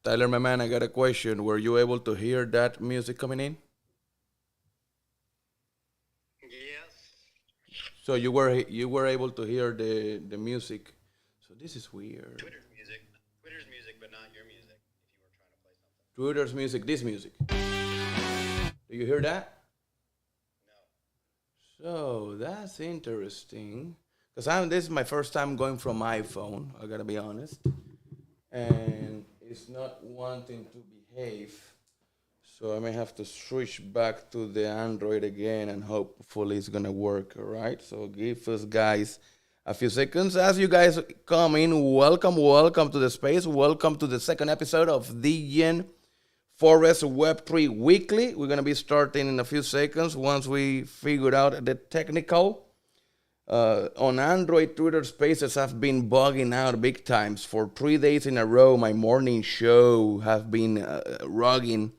Tyler, my man, I got a question. Were you able to hear that music coming in? Yes. So you were able to hear the music. So this is weird. Twitter's music. Twitter's music, but not your music. If you were trying to play something. Twitter's music, this music. Do you hear that? No. So that's interesting. Cause this is my first time going from iPhone. I gotta be honest, and it's not wanting to behave. So I may have to switch back to the Android again, and hopefully it's gonna work. All right. So give us guys a few seconds as you guys come in. Welcome to the space. Welcome to the second episode of Degen Forest Web3 Weekly. We're gonna be starting in a few seconds once we figure out the technical. On Android, Twitter Spaces have been bugging out big times for 3 days in a row. My morning show have been rugging.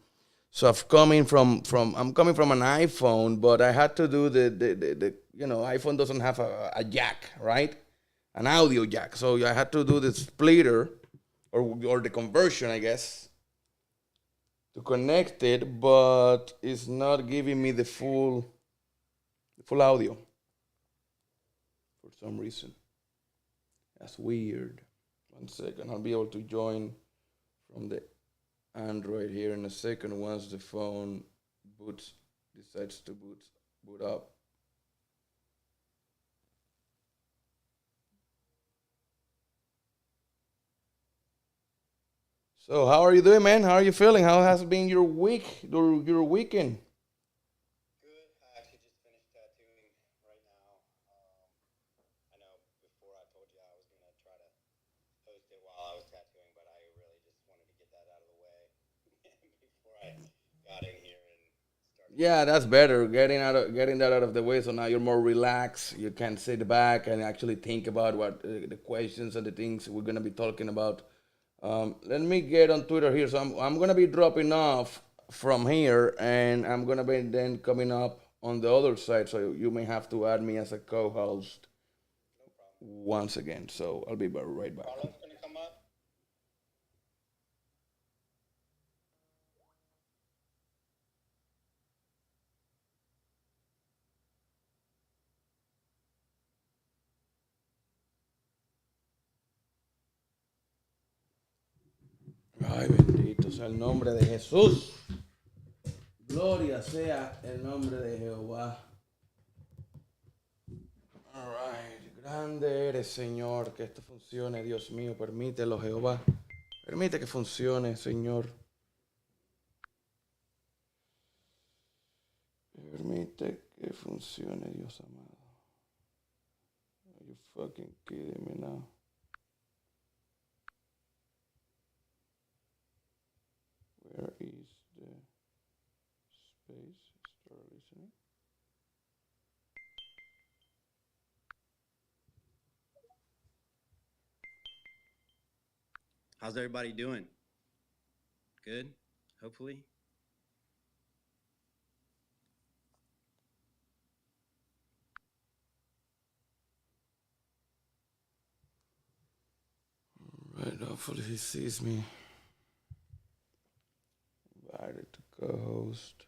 So I'm coming from an iPhone, but I had to do the iPhone doesn't have a jack, right? An audio jack. So I had to do the splitter or the conversion, I guess, to connect it, but it's not giving me the full audio for some reason. That's weird. One second, I'll be able to join from the Android here in a second once the phone boots decides to boot up. So how are you doing, man? How are you feeling? How has been your week, your weekend? Good. I actually just finished tattooing right now. I know before I told you I was gonna try to post it while I was tattooing, but I really just wanted to get that out of the way before I got in here and started Yeah, doing that's it. better. Getting that out of the way, so now you're more relaxed. You can sit back and actually think about what the questions and the things we're gonna be talking about. Let me get on Twitter here. So I'm gonna be dropping off from here, and I'm gonna be then coming up on the other side. So you may have to add me as a co-host No problem. once again. So I'll be right back. Carlos gonna come up. Ay, bendito sea el nombre de Jesús. Gloria sea el nombre de Jehová. All right. Grande eres, Señor. Que esto funcione, Dios mío. Permítelo, Jehová. Permite que funcione, Señor. Permite que funcione, Dios amado. Are you fucking kidding me now? Where is the space? Start listening. How's everybody doing? Good. Hopefully. Right, hopefully he sees me. Invited to co-host.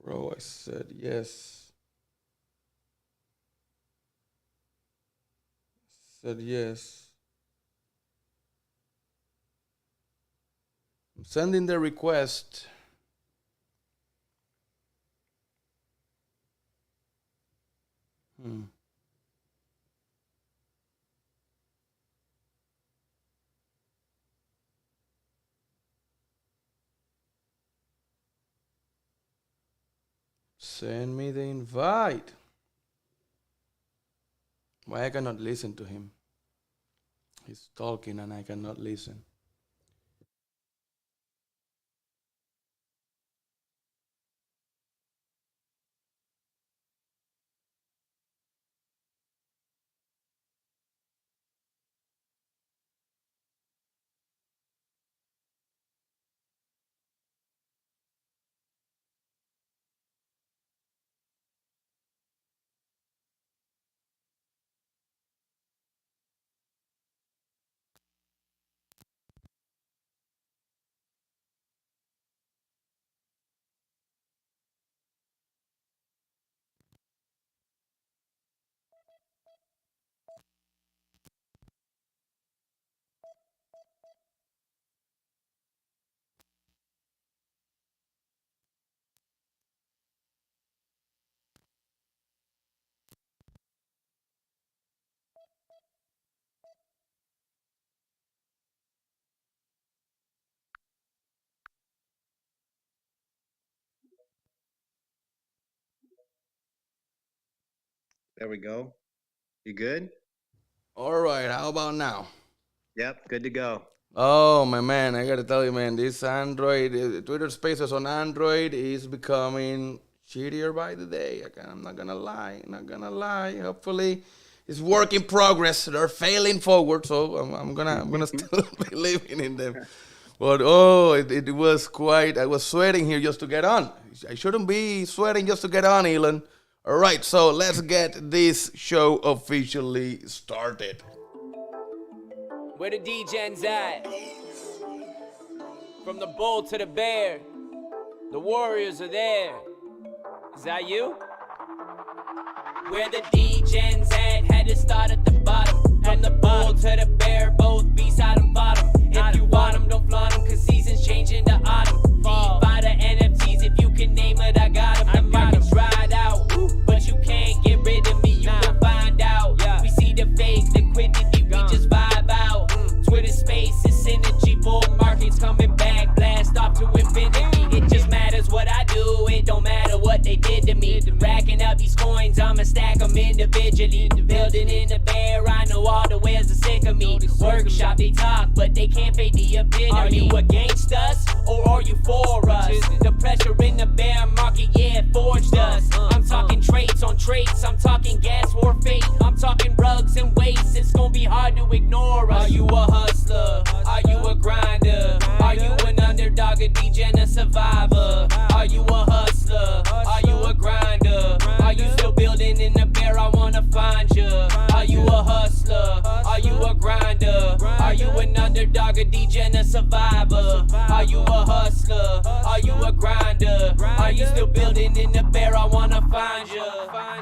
Bro, I said yes. Said yes. I'm sending the request. Hmm. Send me the invite. Why I cannot listen to him? He's talking and I cannot listen. There we go. You good? All right, how about now? Yep, good to go. Oh my man, I gotta tell you, man, this Android, Twitter Spaces on Android is becoming shittier by the day. I'm not gonna lie, not gonna lie. Hopefully, it's work in progress. They're failing forward, so I'm gonna still be living in them. But oh, it was quite. I was sweating here just to get on. I shouldn't be sweating just to get on, Elon. All right, so let's get this show officially started. Where the Degens at? From the bull to the bear, the warriors are there. Is that you? Where the Degens at? Had to start at the bottom. From the bull to the bear, both B-side and bottom. If you want them, don't flaunt them, cause seasons changing to autumn. Buy the NFTs, if you can name it, I got them. The market's dried out, but you can't get rid of me, you will find out. We see the fake liquidity, we just vibe out. Twitter Spaces, synergy, bull markets coming back, blast off to infinity. It just matters what I do, it don't matter what they did to me. Racking up these coins, I'ma stack them individually. Building in the bear, I know all the ways are sick of me. Workshop, they talk, but they can't fake the epitome. Are you against us, or are you for us? The pressure in the bear market, yeah, it forged us. I'm talking traits on traits, I'm talking gas war fate. I'm talking rugs and weights, it's gonna be hard to ignore us. Are you a hustler? Are you a grinder? Are you an underdog, a degen, a survivor? Are you a hustler? Are you a grinder? Are you still building in the bear? I wanna find you. Are you a hustler? Are you a grinder? Are you an underdog, a degen, a survivor? Are you a hustler? Are you a grinder? Are you still building in the bear? I wanna find you.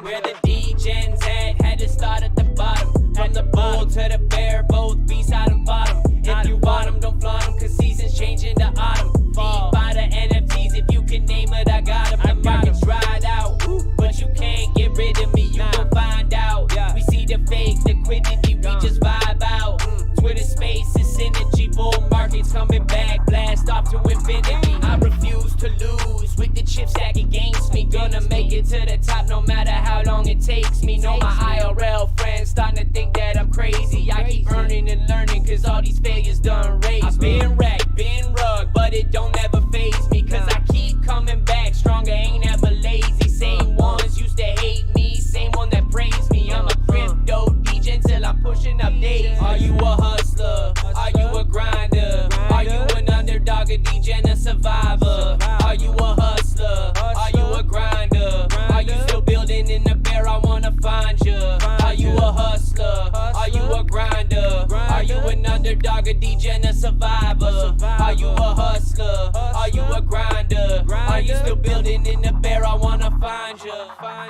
Where the degens at? Had to start at the bottom. From the bull to the bear, both B-side and bottom. If you want them, don't flaunt them, cause seasons changing to autumn. Buy the NFTs, if you can name it, I got them. The market's dried out, but you can't get rid of me, you will find out. We see the fake liquidity, we just vibe out. Twitter Spaces, synergy, bull markets coming back, blast off to infinity. I refuse to lose with the chip stack against me. Gonna make it to the top no matter how long it takes me. Know my IRL friends starting to think that I'm crazy. I keep earning and learning cause all these failures done raised. I've been wrecked, been rugged, but it don't ever faze me. Cause I keep coming back stronger, ain't ever lazy. Same ones used to hate me, same one that praised me. I'm a crypto DJ till I'm pushing up days. Are you a hustler? Are you a grinder? Are you an underdog, a DJ, and a survivor? Are you a hustler? Are you a grinder? Are you still building in the bear? I wanna find you. Are you a hustler? Are you a grinder? Are you an underdog, a DJ, and a survivor? Are you a hustler? Are you a grinder? Are you still building in the bear? I wanna find you.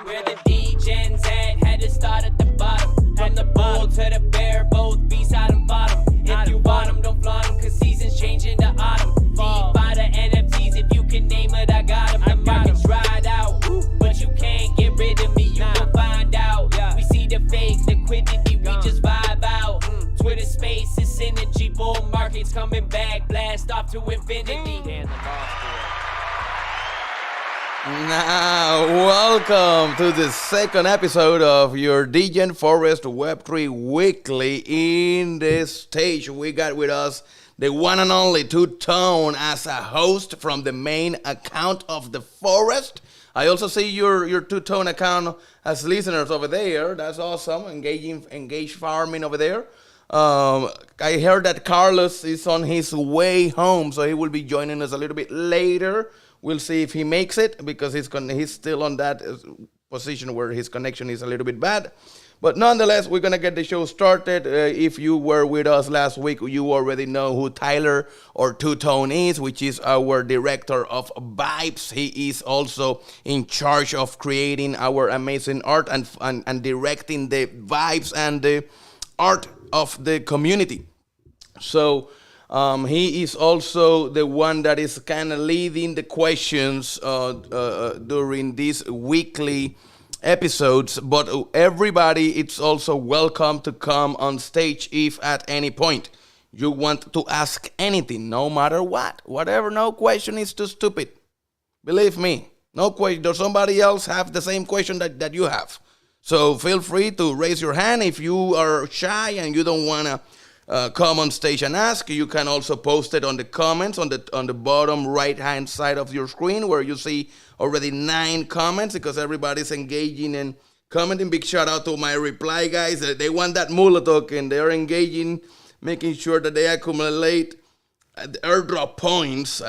Where the degens at? Had to start at the bottom. From the bull to the bear, both B-side and bottom. If you want them, don't flaunt them, cause seasons changing to autumn. Buy the NFTs, if you can name it, I got them. The market's dried out, but you can't get rid of me, you will find out. We see the fake liquidity, we just vibe out. Twitter Spaces, synergy, bull markets coming back, blast off to infinity. Now, welcome to the second episode of your Degen Forest Web3 Weekly. In this stage, we got with us the one and only Two-Tone as a host from the main account of the Forest. I also see your Two-Tone account as listeners over there. That's awesome. Engaged farming over there. I heard that Carlos is on his way home, so he will be joining us a little bit later. We'll see if he makes it because he's still on that position where his connection is a little bit bad. But nonetheless, we're going to get the show started. If you were with us last week, you already know who Tyler or Two-Tone is, which is our director of vibes. He is also in charge of creating our amazing art and directing the vibes and the art of the community. So he is also the one that is kind of leading the questions during these weekly episodes. But everybody, it's also welcome to come on stage if at any point you want to ask anything, no matter what. Whatever, no question is too stupid. Believe me, no question. Does somebody else have the same question that you have? So feel free to raise your hand if you are shy and you don't want to come on stage and ask. You can also post it on the comments on the bottom right hand side of your screen, where you see already 9 comments, because everybody's engaging and commenting. Big shout out to my reply guys. They want that Moola token. They are engaging, making sure that they accumulate airdrop points.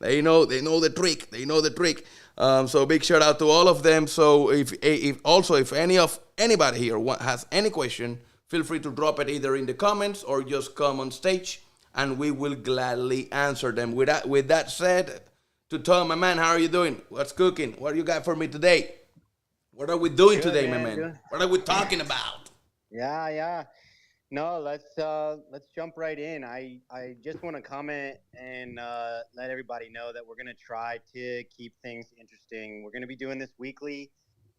They know the trick. They know the trick. So big shout out to all of them. So if anybody here has any question, feel free to drop it either in the comments or just come on stage, and we will gladly answer them. With that said, to Tom, my man, how are you doing? What's cooking? What do you got for me today? What are we doing today, man, my man? Good. What are we talking about? Yeah. No, let's jump right in. I just want to comment and let everybody know that we're going to try to keep things interesting. We're going to be doing this weekly.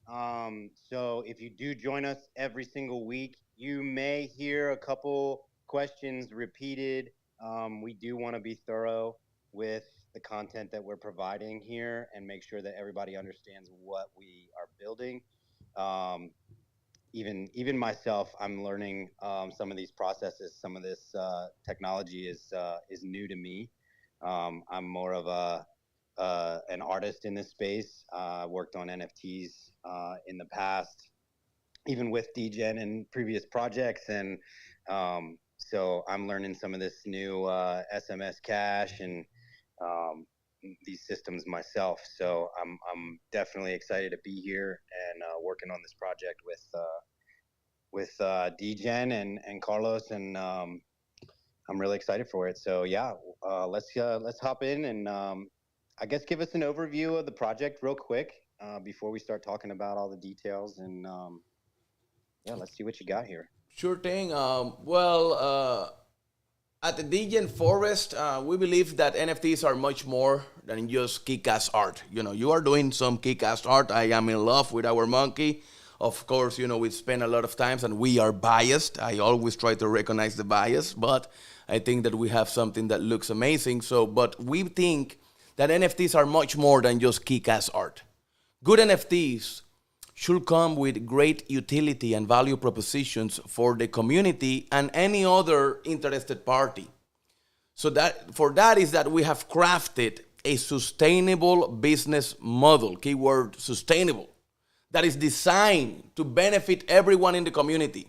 So if you do join us every single week, you may hear a couple questions repeated. We do want to be thorough with the content that we're providing here and make sure that everybody understands what we are building. Even myself, I'm learning some of these processes. Some of this technology is new to me. I'm more of an artist in this space. Worked on NFTs in the past, even with Degen and previous projects, and so I'm learning some of this new SMSCash and these systems myself. So I'm definitely excited to be here and working on this project with Degen and Carlos, and I'm really excited for it. So yeah, let's hop in and I guess give us an overview of the project real quick before we start talking about all the details, and yeah, let's see what you got here. Sure thing. At the Degen Forest, we believe that NFTs are much more than just kick-ass art. You are doing some kick-ass art. I am in love with our monkey. Of course, we spend a lot of times and we are biased. I always try to recognize the bias, but I think that we have something that looks amazing. But we think that NFTs are much more than just kick-ass art. Good NFTs should come with great utility and value propositions for the community and any other interested party. So that is that we have crafted a sustainable business model, keyword sustainable, that is designed to benefit everyone in the community.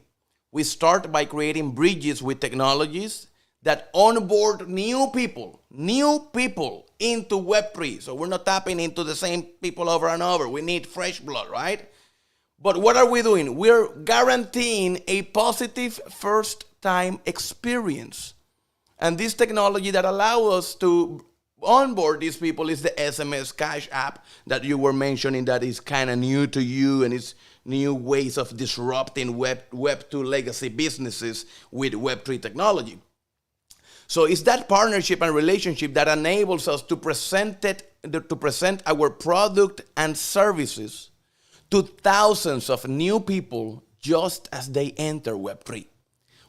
We start by creating bridges with technologies that onboard new people into Web3. So we're not tapping into the same people over and over. We need fresh blood, right? But what are we doing? We're guaranteeing a positive first-time experience. And this technology that allows us to onboard these people is the SMSCash app that you were mentioning, that is kind of new to you, and it's new ways of disrupting Web2 legacy businesses with Web3 technology. So it's that partnership and relationship that enables us to present our product and services to thousands of new people just as they enter Web3,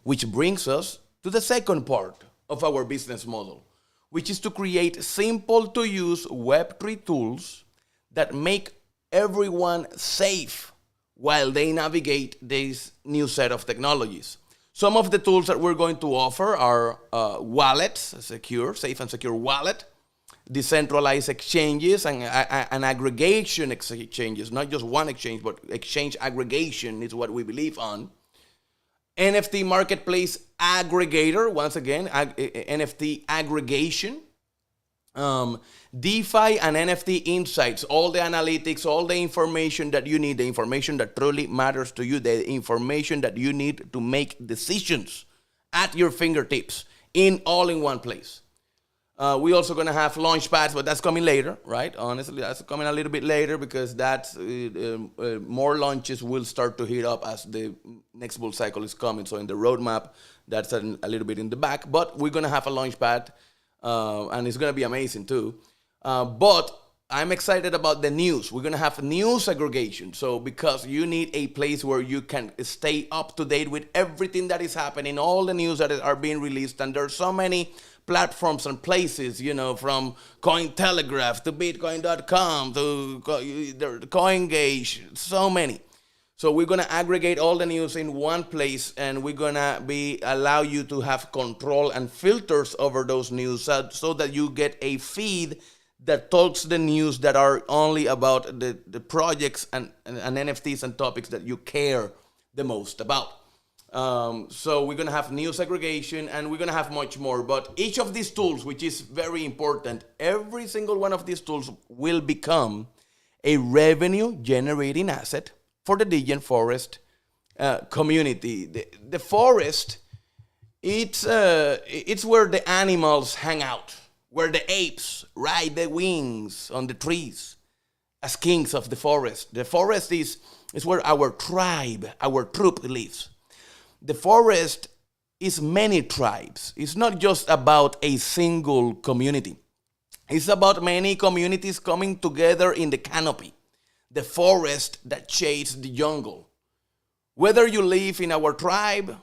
which brings us to the second part of our business model, which is to create simple-to-use Web3 tools that make everyone safe while they navigate this new set of technologies. Some of the tools that we're going to offer are wallets, safe and secure wallet, decentralized exchanges, and aggregation exchanges, not just one exchange, but exchange aggregation is what we believe on. NFT marketplace aggregator, once again, NFT aggregation, DeFi and NFT insights, all the analytics, all the information that you need, the information that truly matters to you, the information that you need to make decisions at your fingertips, all in one place. We're also going to have launch pads, but that's coming later, right? Honestly, that's coming a little bit later, because that's more launches will start to heat up as the next bull cycle is coming. So in the roadmap, that's a little bit in the back. But we're going to have a launch pad, and it's going to be amazing too. But I'm excited about the news. We're going to have news aggregation. So because you need a place where you can stay up to date with everything that is happening, all the news that are being released, and there's so many platforms and places, from Cointelegraph to Bitcoin.com to CoinGage, so many. So we're gonna aggregate all the news in one place, and we're gonna allow you to have control and filters over those news, so that you get a feed that talks the news that are only about the projects and NFTs and topics that you care the most about. So we're gonna have news aggregation, and we're gonna have much more. But each of these tools, which is very important, every single one of these tools will become a revenue generating asset for the Degen Forest community. The forest, it's where the animals hang out, where the apes ride their wings on the trees as kings of the forest. The forest is where our tribe, our troop lives. The forest is many tribes. It's not just about a single community. It's about many communities coming together in the canopy, the forest that shades the jungle. Whether you live in our tribe,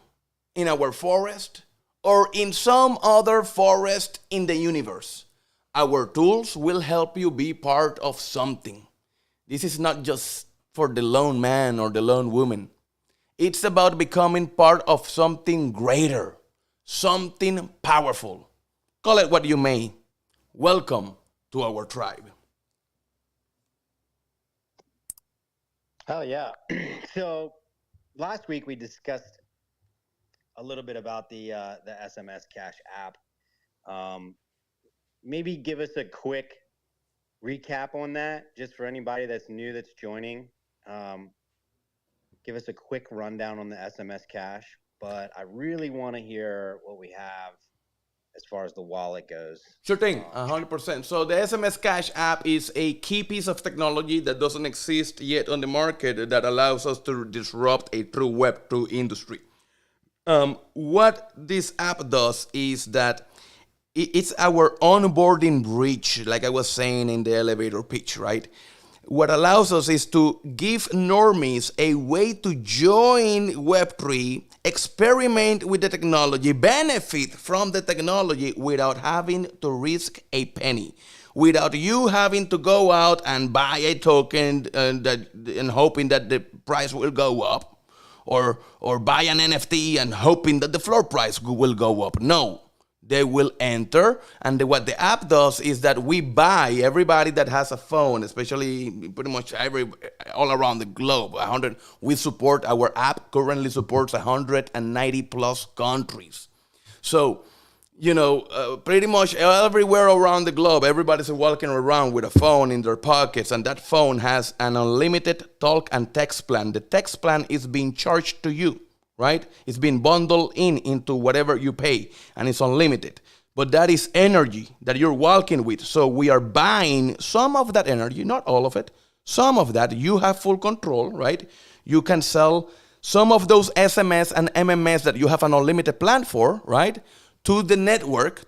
in our forest, or in some other forest in the universe, our tools will help you be part of something. This is not just for the lone man or the lone woman. It's about becoming part of something greater, something powerful. Call it what you may. Welcome to our tribe. Oh yeah. So last week we discussed a little bit about the SMSCash app. Maybe give us a quick recap on that, just for anybody that's new that's joining. Give us a quick rundown on the SMSCash, but I really want to hear what we have as far as the wallet goes. Sure thing, 100%. So the SMSCash app is a key piece of technology that doesn't exist yet on the market that allows us to disrupt a true Web3 industry. What this app does is that it's our onboarding bridge, like I was saying in the elevator pitch, right? What allows us is to give normies a way to join Web3, experiment with the technology, benefit from the technology without having to risk a penny, without you having to go out and buy a token and hoping that the price will go up, or buy an NFT and hoping that the floor price will go up. No. They will enter, and what the app does is that we buy everybody that has a phone, especially pretty much all around the globe. We support, our app currently supports 190 plus countries. So, pretty much everywhere around the globe, everybody's walking around with a phone in their pockets, and that phone has an unlimited talk and text plan. The text plan is being charged to you. Right? It's been bundled into whatever you pay, and it's unlimited. But that is energy that you're walking with. So we are buying some of that energy, not all of it. Some of that you have full control, right? You can sell some of those SMS and MMS that you have an unlimited plan for, right? To the network.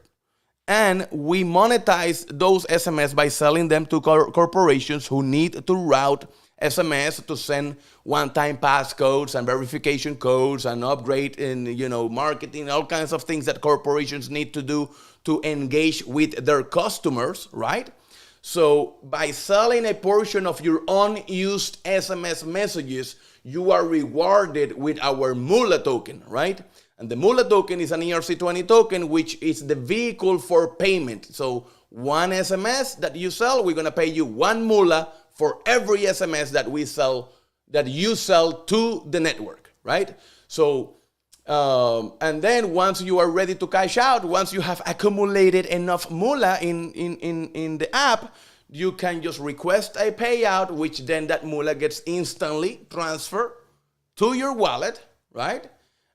And we monetize those SMS by selling them to corporations who need to route SMS to send one-time passcodes and verification codes and upgrade in, marketing, all kinds of things that corporations need to do to engage with their customers, right? So by selling a portion of your unused SMS messages, you are rewarded with our Moola token, right? And the Moola token is an ERC20 token, which is the vehicle for payment. So one SMS that you sell, we're going to pay you one Moola for every SMS that we sell, that you sell to the network, right? So, and then once you are ready to cash out, once you have accumulated enough Moola in the app, you can just request a payout, which then that Moola gets instantly transferred to your wallet, right?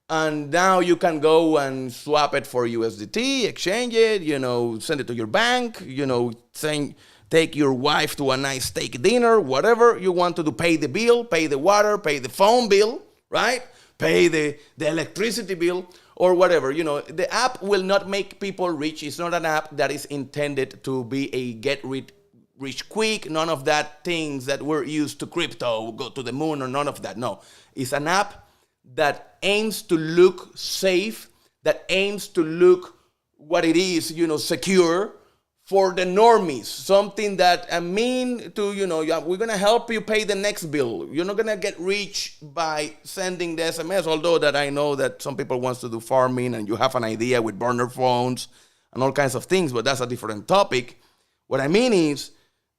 And now you can go and swap it for USDT, exchange it, send it to your bank, take your wife to a nice steak dinner, whatever you want to do. Pay the bill, pay the water, pay the phone bill, right? Pay the electricity bill or whatever. The app will not make people rich. It's not an app that is intended to be a get rich quick. None of that things that we're used to crypto, go to the moon or none of that. No, it's an app that aims to look safe, that aims to look what it is, secure, for the normies, something that I mean to, we're going to help you pay the next bill. You're not going to get rich by sending the SMS, although that I know that some people wants to do farming and you have an idea with burner phones and all kinds of things, but that's a different topic. What I mean is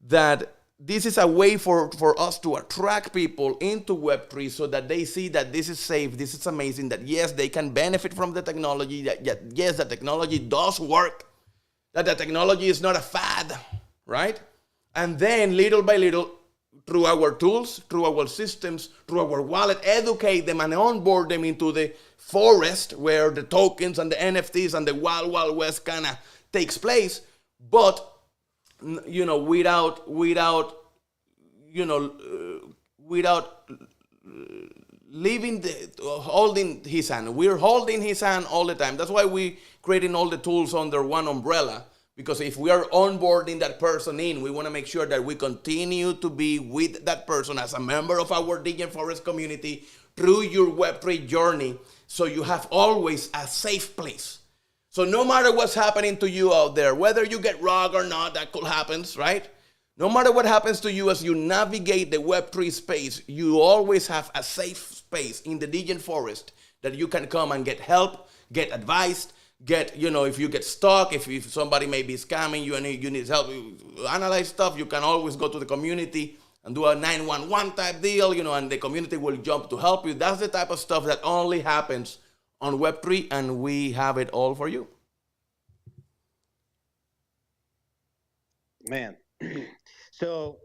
that this is a way for us to attract people into Web3 so that they see that this is safe, this is amazing, that yes, they can benefit from the technology, that yes, the technology does work, that the technology is not a fad, right? And then little by little, through our tools, through our systems, through our wallet, educate them and onboard them into the forest where the tokens and the NFTs and the wild, wild west kind of takes place, but without leaving holding his hand. We're holding his hand all the time. That's why we're creating all the tools under one umbrella, because if we are onboarding that person in, we want to make sure that we continue to be with that person as a member of our Degen Forest community through your Web3 journey, so you have always a safe place. So no matter what's happening to you out there, whether you get robbed or not, that could happen, right? No matter what happens to you as you navigate the Web3 space, you always have a safe space in the Degen Forest that you can come and get help, get advice, get, if you get stuck, if somebody may be scamming you and you need help, you analyze stuff, you can always go to the community and do a 911 type deal, and the community will jump to help you. That's the type of stuff that only happens on Web3, and we have it all for you. Man. So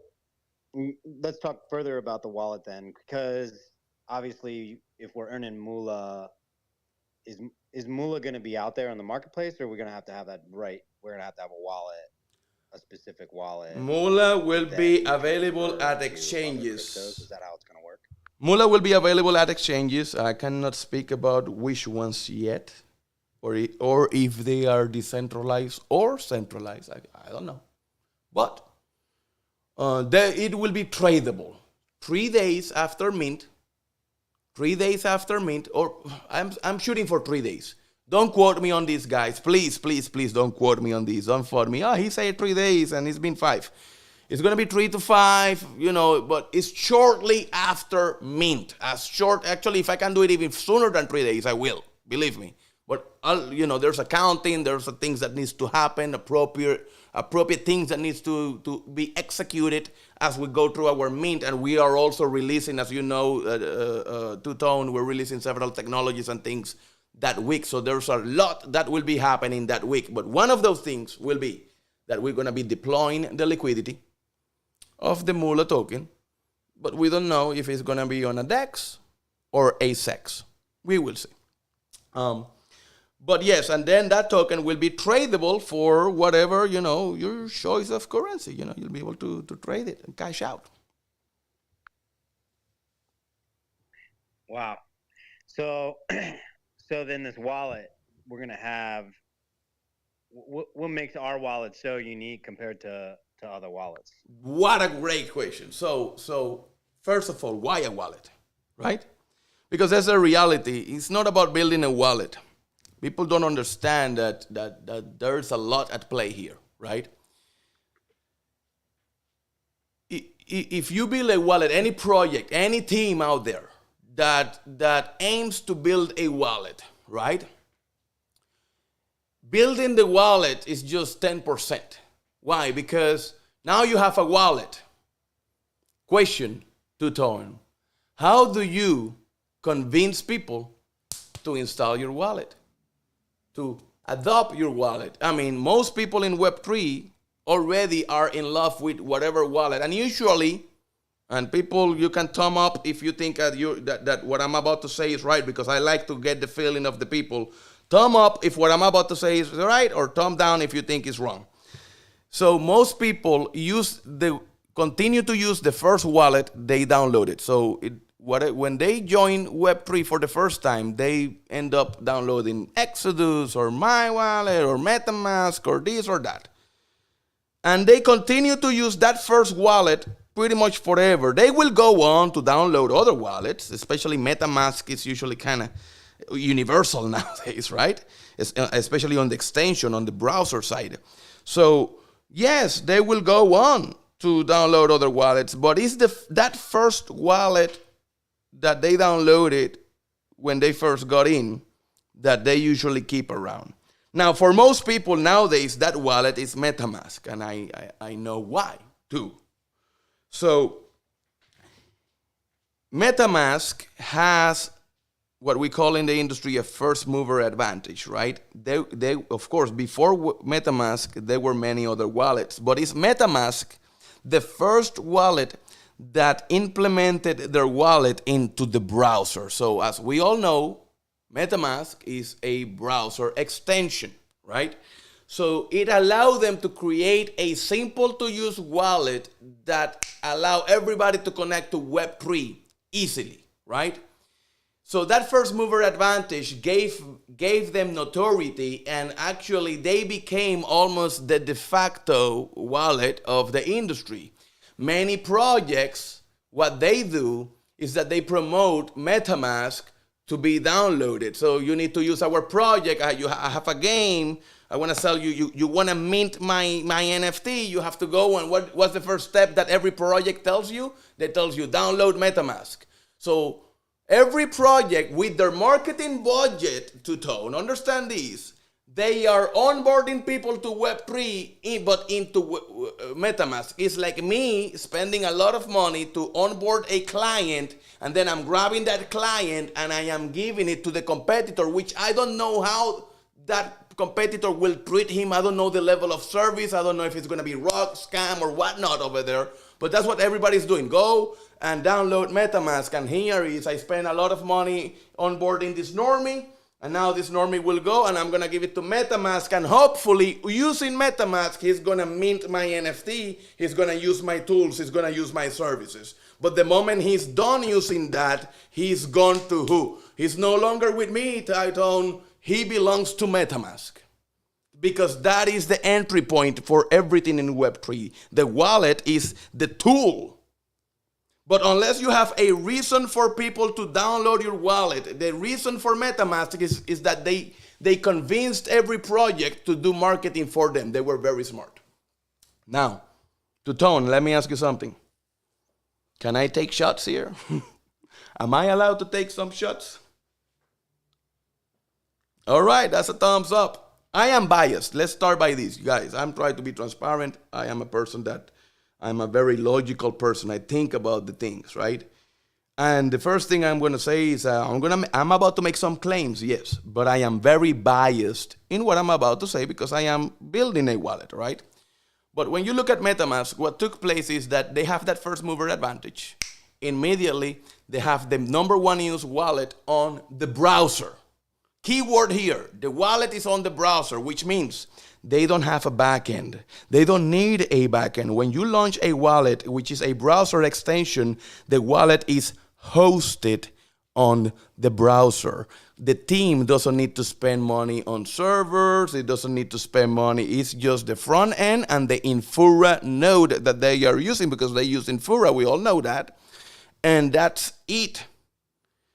let's talk further about the wallet then, because obviously if we're earning Moola, is Moola going to be out there on the marketplace, or are we going to have that right? We're going to have a wallet, a specific wallet. Moola will be available at exchanges. Is that how it's going to work? Moola will be available at exchanges. I cannot speak about which ones yet, or if they are decentralized or centralized. I don't know. But it will be tradable 3 days after mint. 3 days after mint, or I'm shooting for 3 days. Don't quote me on these, guys. Please, please, please don't quote me on these. Don't quote me. Oh, he said 3 days and it's been 5. It's going to be 3 to 5, but it's shortly after mint. Actually, if I can do it even sooner than 3 days, I will. Believe me. But, there's accounting, there's things that needs to happen, appropriate things that needs to be executed as we go through our mint. And we are also releasing, as you know, Two-Tone, we're releasing several technologies and things that week. So there's a lot that will be happening that week. But one of those things will be that we're going to be deploying the liquidity of the Moola token. But we don't know if it's going to be on a DEX or a SEX. We will see. But yes, and then that token will be tradable for whatever, your choice of currency. You'll be able to trade it and cash out. Wow. So then this wallet, we're going to have, what makes our wallet so unique compared to other wallets? What a great question. So first of all, why a wallet, right? Because that's a reality. It's not about building a wallet. People don't understand that there's a lot at play here, right? If you build a wallet, any project, any team out there that aims to build a wallet, right? Building the wallet is just 10%. Why? Because now you have a wallet. Question, Two-Tone. How do you convince people to install your wallet, to adopt your wallet? I mean, most people in Web3 already are in love with whatever wallet. And usually, and people, you can thumb up if you think that what I'm about to say is right, because I like to get the feeling of the people. Thumb up if what I'm about to say is right, or thumb down if you think it's wrong. So most people continue to use the first wallet they downloaded. So when they join Web3 for the first time, they end up downloading Exodus or My Wallet or MetaMask or this or that. And they continue to use that first wallet pretty much forever. They will go on to download other wallets, especially MetaMask is usually kind of universal nowadays, right? Especially on the extension, on the browser side. So yes, they will go on to download other wallets, but it's that first wallet that they downloaded when they first got in that they usually keep around. Now, for most people nowadays, that wallet is MetaMask, and I know why too. So MetaMask has what we call in the industry a first mover advantage, right? They of course, before MetaMask, there were many other wallets, but it's MetaMask the first wallet that implemented their wallet into the browser. So as we all know, MetaMask is a browser extension, right? So it allowed them to create a simple to use wallet that allow everybody to connect to Web3 easily, right? So that first mover advantage gave them notoriety, and actually they became almost the de facto wallet of the industry. Many projects, what they do is that they promote MetaMask to be downloaded. So you need to use our project. I have a game. I want to sell you. You want to mint my NFT. You have to go, and what's the first step that every project tells you? They tells you download MetaMask. So every project with their marketing budget to tone, understand this, they are onboarding people to Web3, but into MetaMask. It's like me spending a lot of money to onboard a client, and then I'm grabbing that client and I am giving it to the competitor, which I don't know how that competitor will treat him. I don't know the level of service. I don't know if it's going to be rock, scam, or whatnot over there. But that's what everybody's doing. Go and download MetaMask. And here is, I spend a lot of money onboarding this normie. And now this normie will go, and I'm going to give it to MetaMask. And hopefully, using MetaMask, he's going to mint my NFT. He's going to use my tools. He's going to use my services. But the moment he's done using that, he's gone to who? He's no longer with me, Titone. He belongs to MetaMask. Because that is the entry point for everything in Web3. The wallet is the tool. But unless you have a reason for people to download your wallet, the reason for MetaMask is that they convinced every project to do marketing for them. They were very smart. Now, to Tone, let me ask you something. Can I take shots here? Am I allowed to take some shots? All right, that's a thumbs up. I am biased. Let's start by this, guys. I'm trying to be transparent. I am a person that I'm a very logical person. I think about the things, right? And the first thing I'm going to say is I'm about to make some claims, yes, but I am very biased in what I'm about to say because I am building a wallet, right? But when you look at MetaMask, what took place is that they have that first mover advantage. Immediately, they have the number one used wallet on the browser. Keyword here, the wallet is on the browser, which means they don't have a backend. They don't need a backend. When you launch a wallet, which is a browser extension, the wallet is hosted on the browser. The team doesn't need to spend money on servers. It doesn't need to spend money. It's just the front end and the Infura node that they are using because they use Infura. We all know that. And that's it.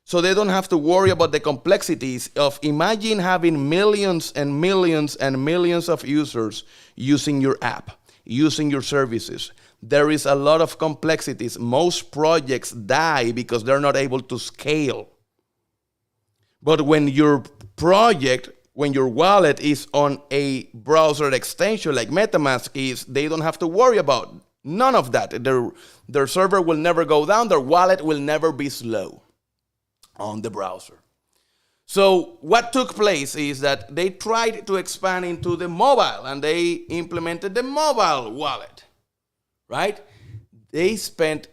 So they don't have to worry about the complexities of, imagine having millions and millions and millions of users using your app, using your services. There is a lot of complexities. Most projects die because they're not able to scale. But when your project, when your wallet is on a browser extension like MetaMask is, they don't have to worry about none of that. Their server will never go down. Their wallet will never be slow on the browser. So what took place is that they tried to expand into the mobile, and they implemented the mobile wallet, right? They spent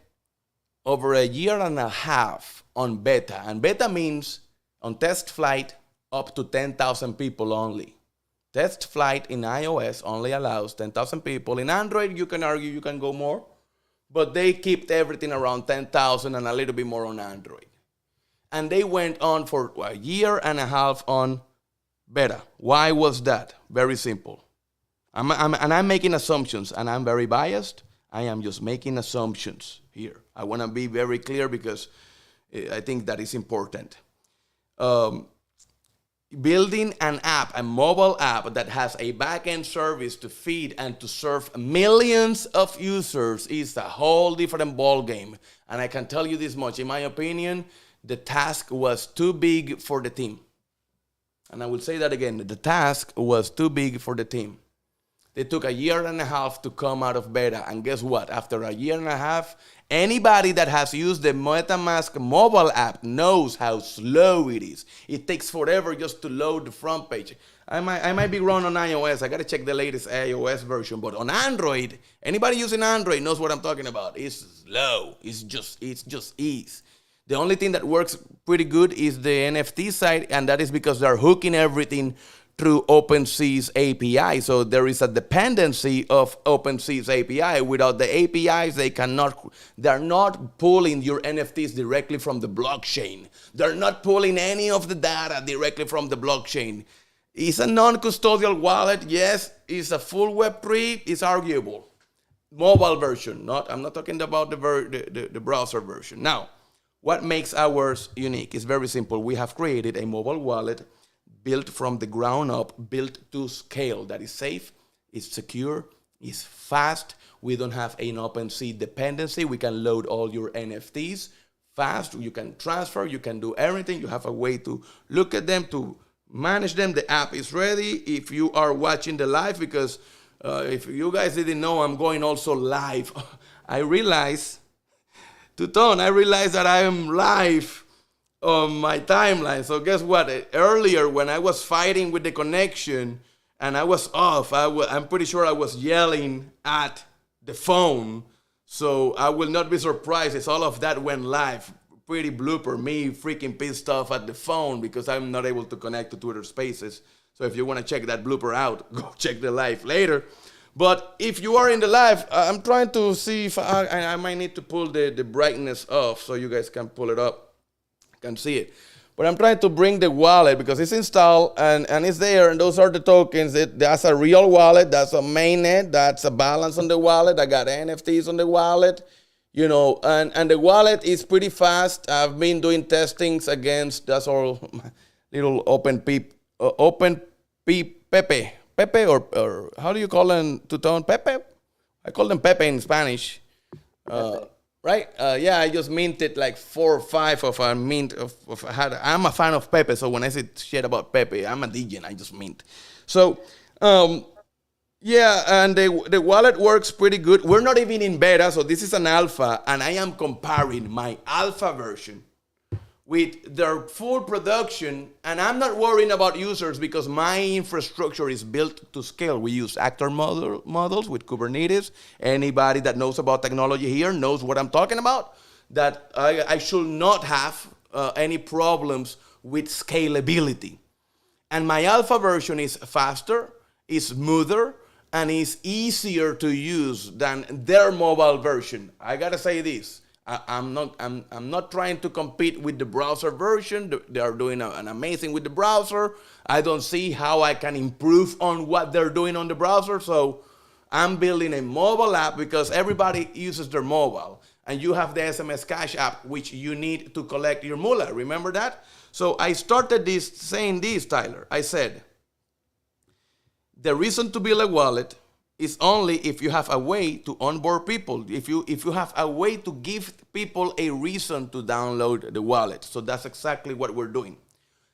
over a year and a half on beta, and beta means on test flight up to 10,000 people only. Test flight in iOS only allows 10,000 people. In Android, you can argue you can go more, but they kept everything around 10,000 and a little bit more on Android. And they went on for a year and a half on beta. Why was that? Very simple. I'm making assumptions, and I'm very biased. I am just making assumptions here. I want to be very clear because I think that is important. building an app, a mobile app that has a backend service to feed and to serve millions of users is a whole different ball game. And I can tell you this much, in my opinion, the task was too big for the team. And I will say that again, the task was too big for the team. They took a year and a half to come out of beta. And guess what? After a year and a half, anybody that has used the MetaMask mobile app knows how slow it is. It takes forever just to load the front page. I might be wrong on iOS. I got to check the latest iOS version. But on Android, anybody using Android knows what I'm talking about. It's slow. It's just ease. The only thing that works pretty good is the NFT side, and that is because they're hooking everything through OpenSea's API. So there is a dependency of OpenSea's API. Without the APIs, they're not pulling your NFTs directly from the blockchain. They're not pulling any of the data directly from the blockchain. It's a non-custodial wallet. Yes, it's a full Web3. It's arguable. Mobile version. I'm not talking about the browser version. Now, what makes ours unique? It's very simple. We have created a mobile wallet built from the ground up, built to scale. That is safe, it's secure, it's fast. We don't have an OpenSea dependency. We can load all your NFTs fast. You can transfer, you can do everything. You have a way to look at them, to manage them. The app is ready if you are watching the live, because if you guys didn't know, I'm going also live. I realize that I am live on my timeline. So guess what? Earlier, when I was fighting with the connection and I was off, I'm pretty sure I was yelling at the phone. So I will not be surprised if all of that went live. Pretty blooper, me freaking pissed off at the phone because I'm not able to connect to Twitter Spaces. So if you want to check that blooper out, go check the live later. But if you are in the live, I'm trying to see if I might need to pull the brightness off so you guys can pull it up. Can see it. But I'm trying to bring the wallet because it's installed and it's there, and those are the tokens. That's a real wallet. That's a mainnet. That's a balance on the wallet. I got NFTs on the wallet, and the wallet is pretty fast. I've been doing testings against, that's all little Pepe, or how do you call them, Tutone? Pepe? I call them Pepe in Spanish. Right? Yeah, I just minted like 4 or 5 of a mint I'm a fan of Pepe, so when I say shit about Pepe, I'm a Degen, I just mint. So, yeah, and the wallet works pretty good. We're not even in beta, so this is an alpha, and I am comparing my alpha version with their full production, and I'm not worrying about users because my infrastructure is built to scale. We use actor models with Kubernetes. Anybody that knows about technology here knows what I'm talking about, that I should not have any problems with scalability. And my alpha version is faster, is smoother, and is easier to use than their mobile version. I gotta say this. I'm not trying to compete with the browser version. They are doing an amazing with the browser. I don't see how I can improve on what they're doing on the browser. So I'm building a mobile app because everybody uses their mobile. And you have the SMSCash app, which you need to collect your Moola. Remember that? So I started this saying this, Tyler. I said, the reason to build a wallet is only if you have a way to onboard people, if you have a way to give people a reason to download the wallet. So that's exactly what we're doing.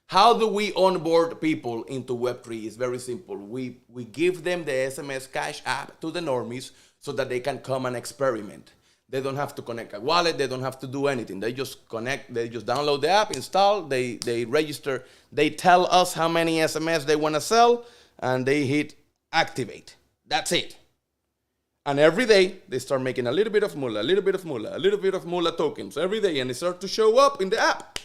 How do we onboard people into Web3? It's very simple. We give them the SMSCash app to the normies so that they can come and experiment. They don't have to connect a wallet. They don't have to do anything. They just connect. They just download the app, install, they register. They tell us how many SMS they want to sell, and they hit activate. That's it. And every day, they start making a little bit of Moola, a little bit of Moola, a little bit of Moola tokens every day, and they start to show up in the app.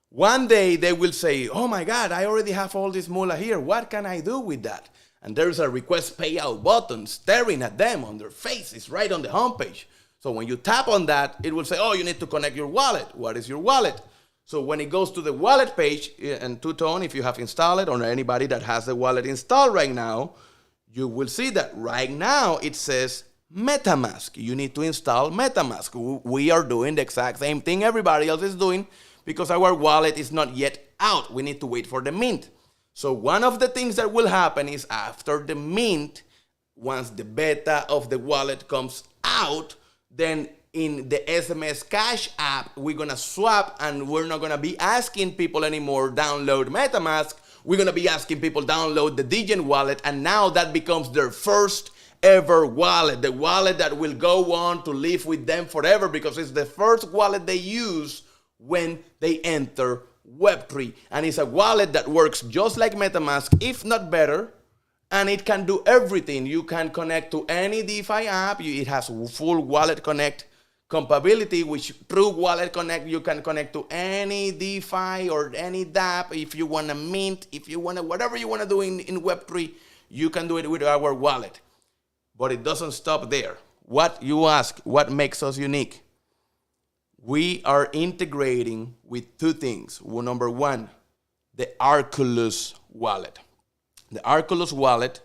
One day, they will say, oh my God, I already have all this Moola here. What can I do with that? And there's a request payout button staring at them on their face. It's right on the homepage. So when you tap on that, it will say, oh, you need to connect your wallet. What is your wallet? So when it goes to the wallet page, and Tutone, if you have installed it, or anybody that has the wallet installed right now, you will see that right now it says MetaMask. You need to install MetaMask. We are doing the exact same thing everybody else is doing because our wallet is not yet out. We need to wait for the mint. So one of the things that will happen is after the mint, once the beta of the wallet comes out, then in the SMSCash app, we're going to swap, and we're not going to be asking people anymore download MetaMask. We're going to be asking people download the Degen wallet, and now that becomes their first ever wallet, the wallet that will go on to live with them forever, because it's the first wallet they use when they enter Web3. And it's a wallet that works just like MetaMask, if not better, and it can do everything. You can connect to any DeFi app. It has full Wallet Connect compatibility, which through Wallet Connect, you can connect to any DeFi or any dApp. If you want to mint, if you want to, whatever you want to do in Web3, you can do it with our wallet. But it doesn't stop there. What you ask, what makes us unique? We are integrating with two things. Well, number one, the Arculus wallet. The Arculus wallet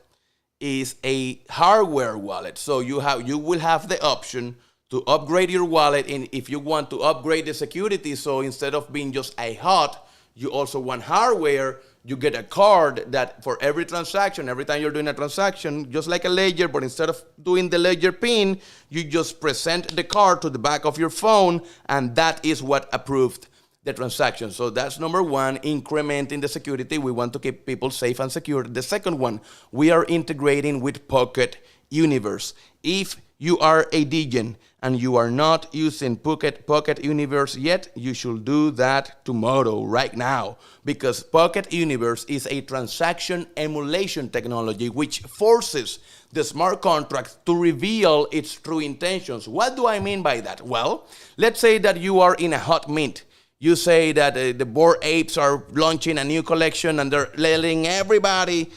is a hardware wallet. So you will have the option to upgrade your wallet, and if you want to upgrade the security, so instead of being just a HOT, you also want hardware. You get a card that for every transaction, every time you're doing a transaction, just like a ledger, but instead of doing the ledger pin, you just present the card to the back of your phone, and that is what approved the transaction. So that's number one, incrementing the security. We want to keep people safe and secure. The second one, we are integrating with Pocket Universe. If you are a Degen and you are not using Pocket Universe yet, you should do that tomorrow, right now, because Pocket Universe is a transaction emulation technology which forces the smart contract to reveal its true intentions. What do I mean by that? Well, let's say that you are in a hot mint. You say that the Bored Apes are launching a new collection and they're letting everybody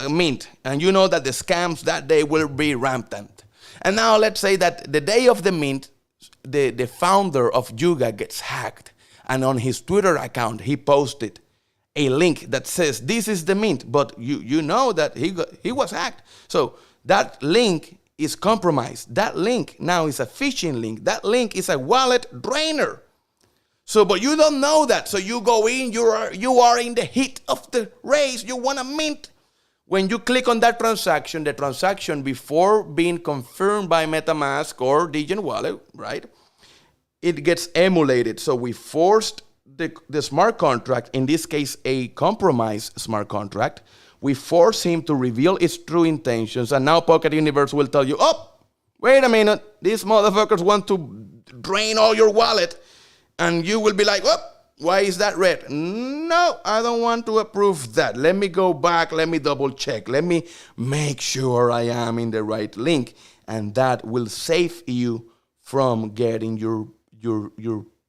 mint. And you know that the scams that day will be rampant. And now let's say that the day of the mint, the founder of Yuga gets hacked. And on his Twitter account, he posted a link that says, this is the mint. But you know that he was hacked. So that link is compromised. That link now is a phishing link. That link is a wallet drainer. So, but you don't know that. So you go in, you are in the heat of the race. You want to mint. When you click on that transaction, the transaction before being confirmed by MetaMask or Degen wallet, right? It gets emulated. So we forced the smart contract, in this case, a compromised smart contract. We force him to reveal its true intentions. And now Pocket Universe will tell you, oh, wait a minute. These motherfuckers want to drain all your wallet. And you will be like, oh, why is that red? No, I don't want to approve that. Let me go back. Let me double check. Let me make sure I am in the right link. And that will save you from getting your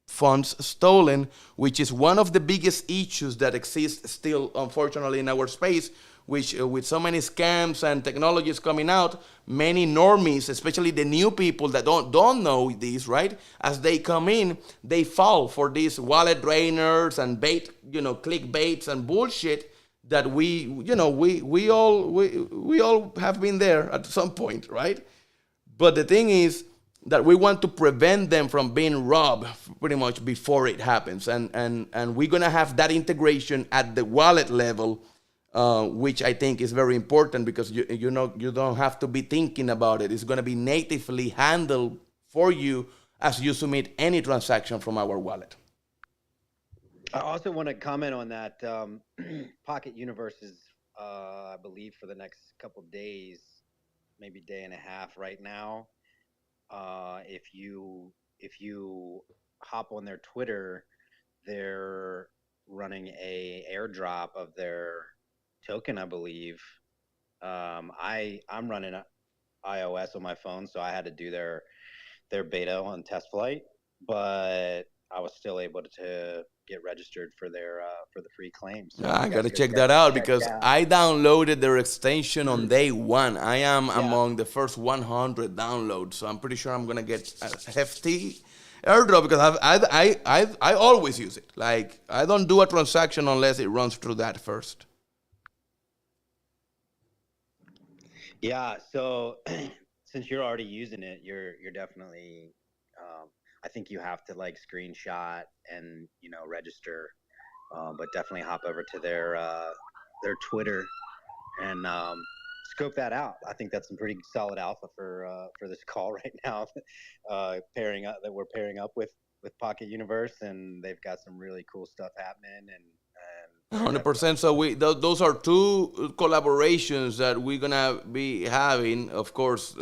funds stolen, which is one of the biggest issues that exist still, unfortunately, in our space, which with so many scams and technologies coming out, many normies, especially the new people that don't know this, right? As they come in, they fall for these wallet drainers and clickbaits and bullshit that we all have been there at some point, right? But the thing is that we want to prevent them from being robbed pretty much before it happens. And we're going to have that integration at the wallet level, which I think is very important, because you don't have to be thinking about it. It's going to be natively handled for you as you submit any transaction from our wallet. I also want to comment on that. Pocket Universe is, I believe, for the next couple of days, maybe day and a half right now. If you hop on their Twitter, they're running a airdrop of their token, I believe. I'm running iOS on my phone, so I had to do their beta on test flight, but I was still able to get registered for the free claims. So I gotta check that out, because I downloaded their extension on day one. I am among the first 100 downloads, so I'm pretty sure I'm gonna get a hefty airdrop, because I always use it. Like, I don't do a transaction unless it runs through that first. Yeah, so since you're already using it, you're definitely I think you have to like screenshot and register, but definitely hop over to their Twitter and scope that out. I think that's some pretty solid alpha for this call right now. We're pairing up with Pocket Universe, and they've got some really cool stuff happening, and 100%. So those are two collaborations that we're gonna be having. Of course,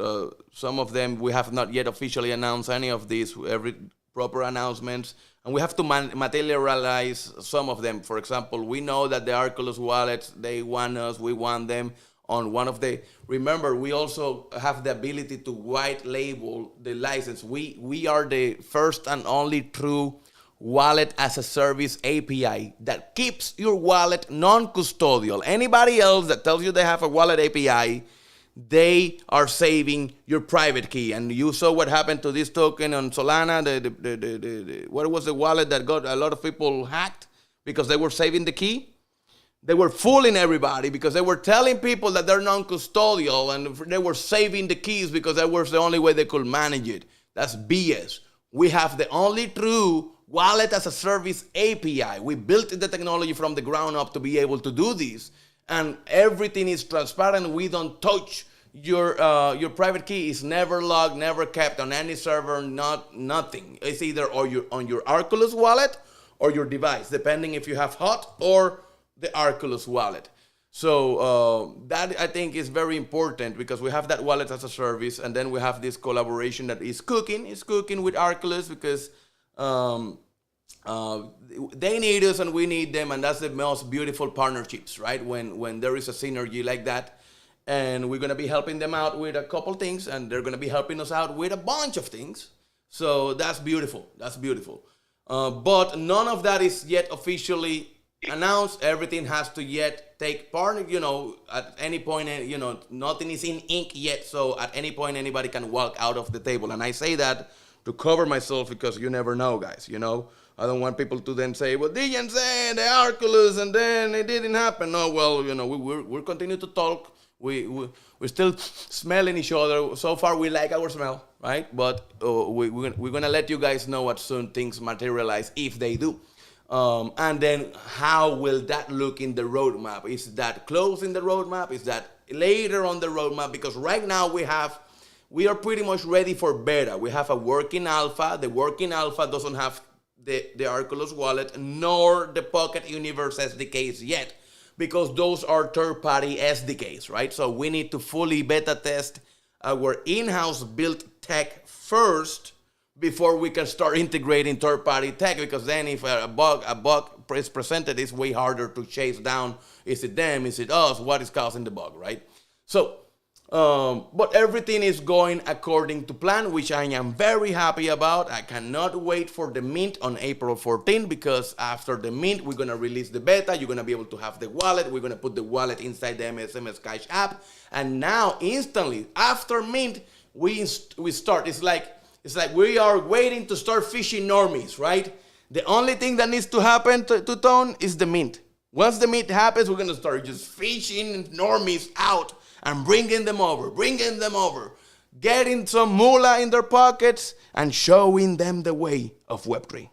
some of them we have not yet officially announced any of these. Every proper announcements, and we have to materialize some of them. For example, we know that the Arculus wallets, they want us, we want them on one of the. Remember, we also have the ability to white label the license. We are the first and only true wallet as a service API that keeps your wallet non-custodial. Anybody else that tells you they have a wallet API, they are saving your private key. And you saw what happened to this token on Solana. What was the wallet that got a lot of people hacked because they were saving the key? They were fooling everybody because they were telling people that they're non-custodial and they were saving the keys because that was the only way they could manage it. That's BS. We have the only true wallet as a service API. We built the technology from the ground up to be able to do this, and everything is transparent. We don't touch your private key. Is never logged, never kept on any server. Nothing. It's either on your Arculus wallet or your device, depending if you have hot or the Arculus wallet. So that I think is very important because we have that wallet as a service, and then we have this collaboration that is cooking. It's cooking with Arculus because they need us and we need them, and that's the most beautiful partnerships, right? When there is a synergy like that, and we're gonna be helping them out with a couple things, and they're gonna be helping us out with a bunch of things. So that's beautiful. That's beautiful. But none of that is yet officially announced. Everything has to yet take part. At any point, nothing is in ink yet. So at any point, anybody can walk out of the table, and I say that to cover myself because you never know, guys. I don't want people to then say, well, Degen said the Arculus and then it didn't happen. No, well, we're continue to talk. We're still smelling each other. So far, we like our smell, right? But we're going to let you guys know what soon things materialize if they do. And then how will that look in the roadmap? Is that close in the roadmap? Is that later on the roadmap? Because right now we are pretty much ready for beta. We have a working alpha. The working alpha doesn't have the Arculus wallet nor the Pocket Universe SDKs yet because those are third-party SDKs, right? So we need to fully beta test our in-house built tech first before we can start integrating third-party tech, because then if a bug is presented, it's way harder to chase down. Is it them? Is it us? What is causing the bug, right? So, but everything is going according to plan, which I am very happy about. I cannot wait for the mint on April 14th, because after the mint, we're going to release the beta. You're going to be able to have the wallet. We're going to put the wallet inside the SMSCash app. And now, instantly, after mint, we start. It's like we are waiting to start fishing normies, right? The only thing that needs to happen to Tone is the mint. Once the mint happens, we're going to start just fishing normies out and bringing them over, getting some moolah in their pockets and showing them the way of Web3.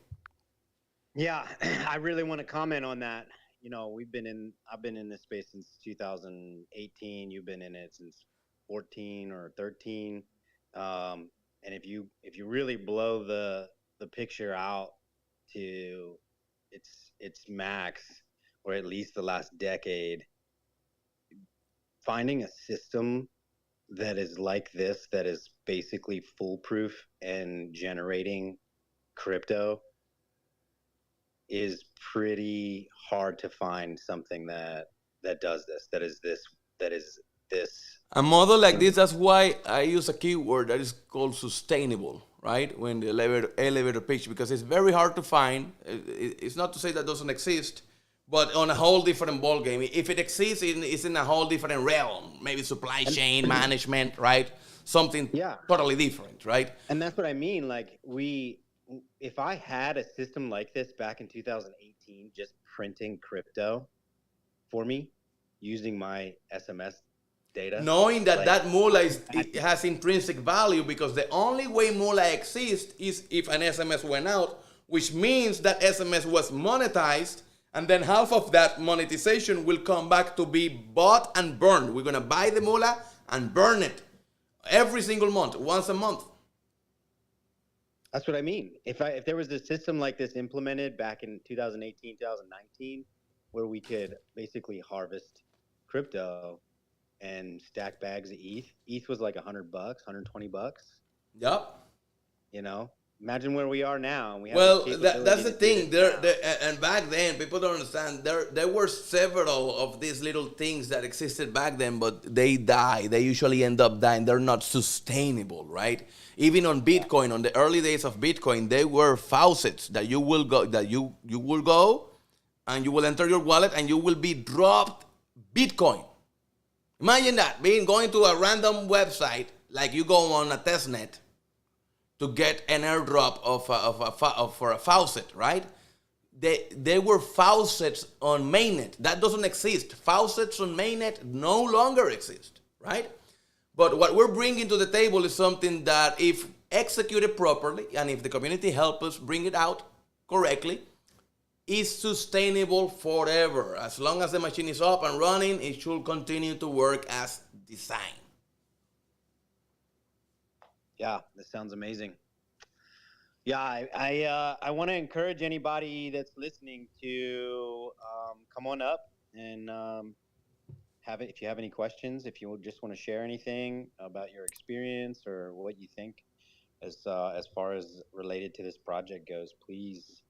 Yeah, I really want to comment on that. I've been in this space since 2018. You've been in it since 14 or 13. And if you really blow the picture out to its max, or at least the last decade, finding a system that is like this, that is basically foolproof and generating crypto, is pretty hard to find something that does this, that is this. A model like this, that's why I use a keyword that is called sustainable, right? When the elevator pitch, because it's very hard to find. It's not to say that doesn't exist, but on a whole different ballgame. If it exists, it's in a whole different realm. Maybe supply chain management, right? Something totally different, right? And that's what I mean. Like, if I had a system like this back in 2018, just printing crypto for me using my SMS data. Knowing that Like, that Moola it has intrinsic value, because the only way Moola exists is if an SMS went out, which means that SMS was monetized, and then half of that monetization will come back to be bought and burned. We're gonna buy the Moola and burn it every single month, once a month. that's what I mean. If there was a system like this implemented back in 2018, 2019, where we could basically harvest crypto and stack bags of ETH was like $100, $120. Yep. You know, imagine where we are now. We have Well, the that's the thing. There, now. and back then, people don't understand. There were several of these little things that existed back then, but they die. They usually end up dying. They're not sustainable, right? Even on Bitcoin, on the early days of Bitcoin, they were faucets that you will go, and you will enter your wallet, and you will be dropped Bitcoin. Imagine that, going to a random website, like you go on a testnet, to get an airdrop for a faucet, right? They were faucets on mainnet. That doesn't exist. Faucets on mainnet no longer exist, right? But what we're bringing to the table is something that, if executed properly, and if the community helps us bring it out correctly, is sustainable forever. As long as the machine is up and running, it should continue to work as designed. Yeah, that sounds amazing. Yeah, I want to encourage anybody that's listening to come on up and if you have any questions, if you just want to share anything about your experience or what you think as far as related to this project goes, please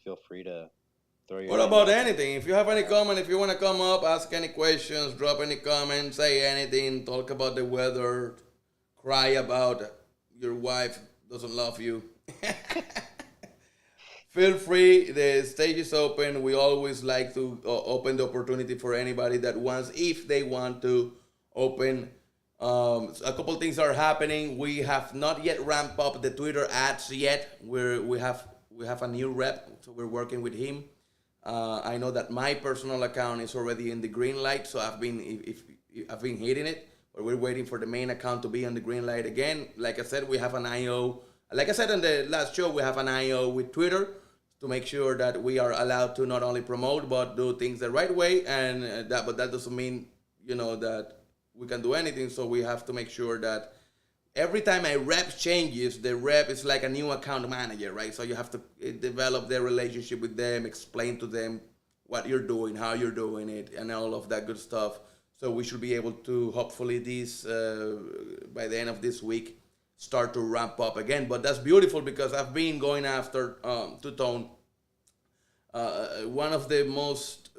feel free to throw your. What about anything? If you have any comment, if you want to come up, ask any questions, drop any comments, say anything, talk about the weather, cry about your wife doesn't love you. Feel free. The stage is open. We always like to open the opportunity for anybody that wants, if they want to open. A couple things are happening. We have not yet ramped up the Twitter ads yet. We have a new rep, so we're working with him. I know that my personal account is already in the green light, so I've been hitting it. But we're waiting for the main account to be on the green light again. Like I said, we have an IO. Like I said in the last show, we have an IO with Twitter to make sure that we are allowed to not only promote but do things the right way. And but that doesn't mean that we can do anything. So we have to make sure that every time a rep changes, the rep is like a new account manager, right? So you have to develop their relationship with them, explain to them what you're doing, how you're doing it, and all of that good stuff. So we should be able to, hopefully by the end of this week, start to ramp up again. But that's beautiful, because I've been going after Two-Tone, one of the most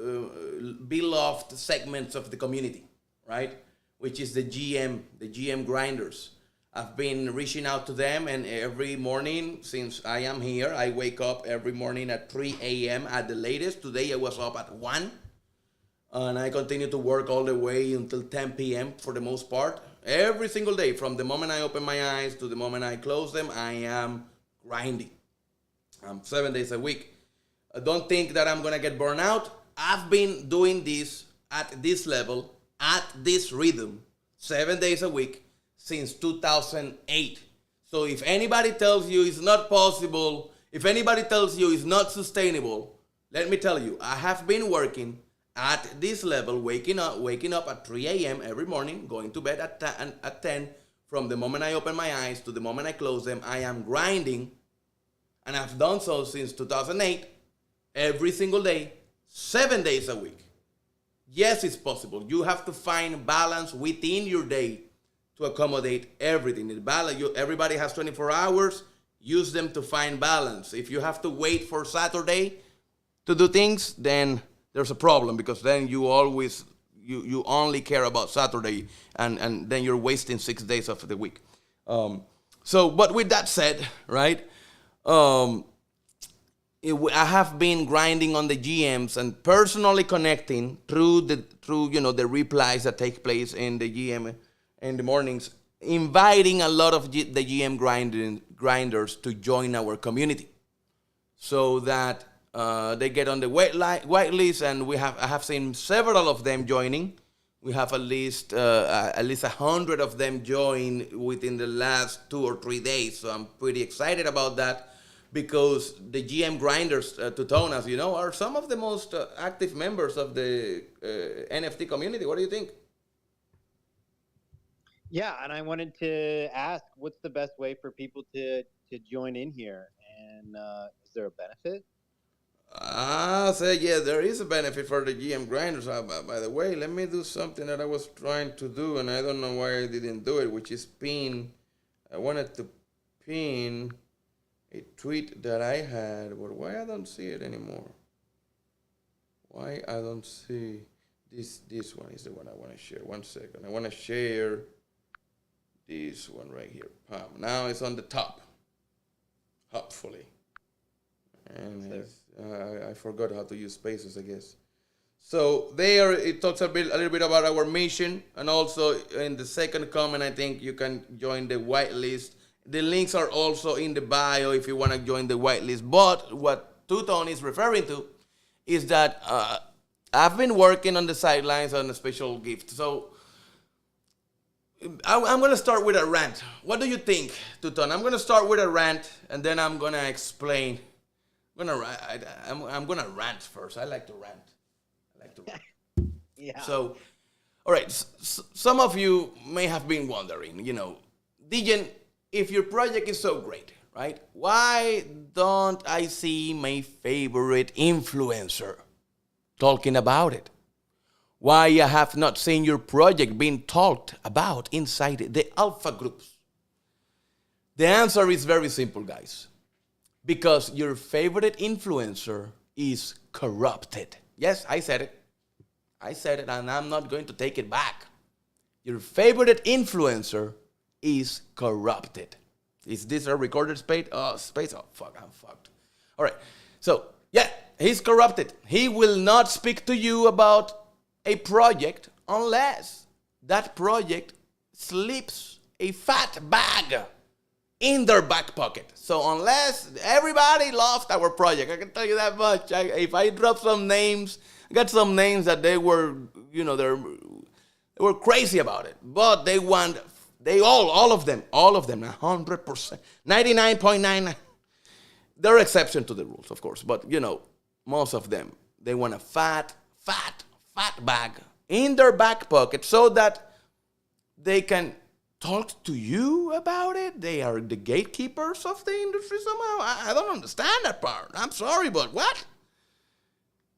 beloved segments of the community, right? Which is the GM grinders. I've been reaching out to them, and every morning since I am here, I wake up every morning at 3 a.m. at the latest. Today I was up at 1. And I continue to work all the way until 10 p.m. for the most part. Every single day, from the moment I open my eyes to the moment I close them, I am grinding. 7 days a week. I don't think that I'm going to get burned out. I've been doing this at this level, at this rhythm, 7 days a week since 2008. So if anybody tells you it's not possible, if anybody tells you it's not sustainable, let me tell you, I have been working at this level, waking up at 3 a.m. every morning, going to bed at 10. From the moment I open my eyes to the moment I close them, I am grinding. And I've done so since 2008, every single day, 7 days a week. Yes, it's possible. You have to find balance within your day to accommodate everything. Everybody has 24 hours. Use them to find balance. If you have to wait for Saturday to do things, then there's a problem, because then you only care about Saturday, and then you're wasting 6 days of the week. But with that said, right, I have been grinding on the GMs and personally connecting through the replies that take place in the GM in the mornings, inviting a lot of the GM grinders to join our community, so that they get on the wait list, and I have seen several of them joining. We have at least 100 of them join within the last 2 or 3 days. So I'm pretty excited about that because the GM grinders, Tutone, as you know, are some of the most active members of the NFT community. What do you think? Yeah, and I wanted to ask, what's the best way for people to join in here? And is there a benefit? So yeah, there is a benefit for the GM grinders. By the way, let me do something that I was trying to do, and I don't know why I didn't do it, which is pin. I wanted to pin a tweet that I had, but why I don't see it anymore? Why I don't see this one is the one I want to share. 1 second. I want to share this one right here. Now it's on the top. Hopefully. And I forgot how to use spaces, I guess. So there it talks a little bit about our mission, and also in the second comment, I think you can join the whitelist. The links are also in the bio if you want to join the whitelist. But what Tutone is referring to is that I've been working on the sidelines on a special gift. So I'm going to start with a rant. What do you think, Tutone? I'm going to start with a rant, and then I'm going to explain. I'm going to rant first. I like to rant. Yeah. So, all right. Some of you may have been wondering, Degen, if your project is so great, right? Why don't I see my favorite influencer talking about it? Why I have not seen your project being talked about inside the alpha groups? The answer is very simple, guys. Because your favorite influencer is corrupted. Yes, I said it. And I'm not going to take it back. Your favorite influencer is corrupted. Is this a recorded space? Oh, fuck, I'm fucked. All right. So, yeah, he's corrupted. He will not speak to you about a project unless that project slips a fat bag in their back pocket. So unless everybody lost our project, I can tell you that much. If I drop some names, I got some names that they were, they were crazy about it. But all of them, 100%, 99.9. There are exceptions to the rules, of course. But, most of them, they want a fat bag in their back pocket so that they can talk to you about it. They are the gatekeepers of the industry somehow. I don't understand that part. I'm sorry, but what?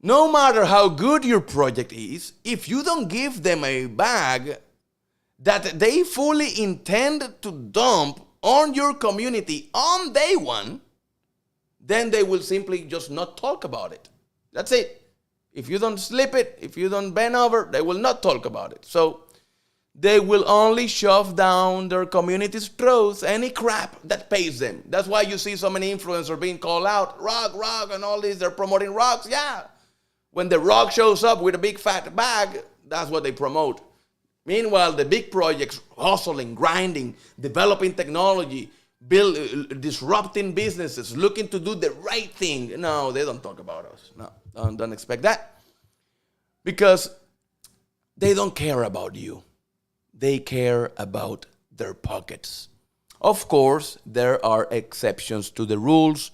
No matter how good your project is, if you don't give them a bag that they fully intend to dump on your community on day one, then they will simply just not talk about it. That's it. If you don't slip it, if you don't bend over, they will not talk about it. So they will only shove down their community's throats any crap that pays them. That's why you see so many influencers being called out, rock, and all this. They're promoting rocks. Yeah. When the rock shows up with a big fat bag, that's what they promote. Meanwhile, the big projects, hustling, grinding, developing technology, disrupting businesses, looking to do the right thing. No, they don't talk about us. No, don't expect that. Because they don't care about you. They care about their pockets. Of course, there are exceptions to the rules,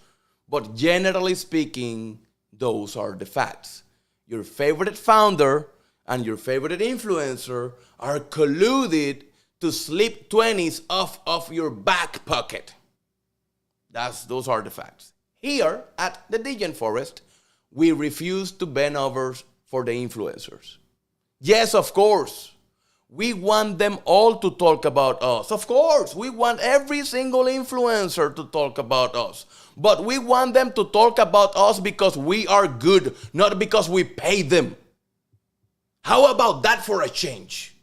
but generally speaking, those are the facts. Your favorite founder and your favorite influencer are colluded to slip 20s off of your back pocket. Those are the facts. Here at the Degen Forest, we refuse to bend over for the influencers. Yes, of course. We want them all to talk about us. Of course, we want every single influencer to talk about us. But we want them to talk about us because we are good, not because we pay them. How about that for a change?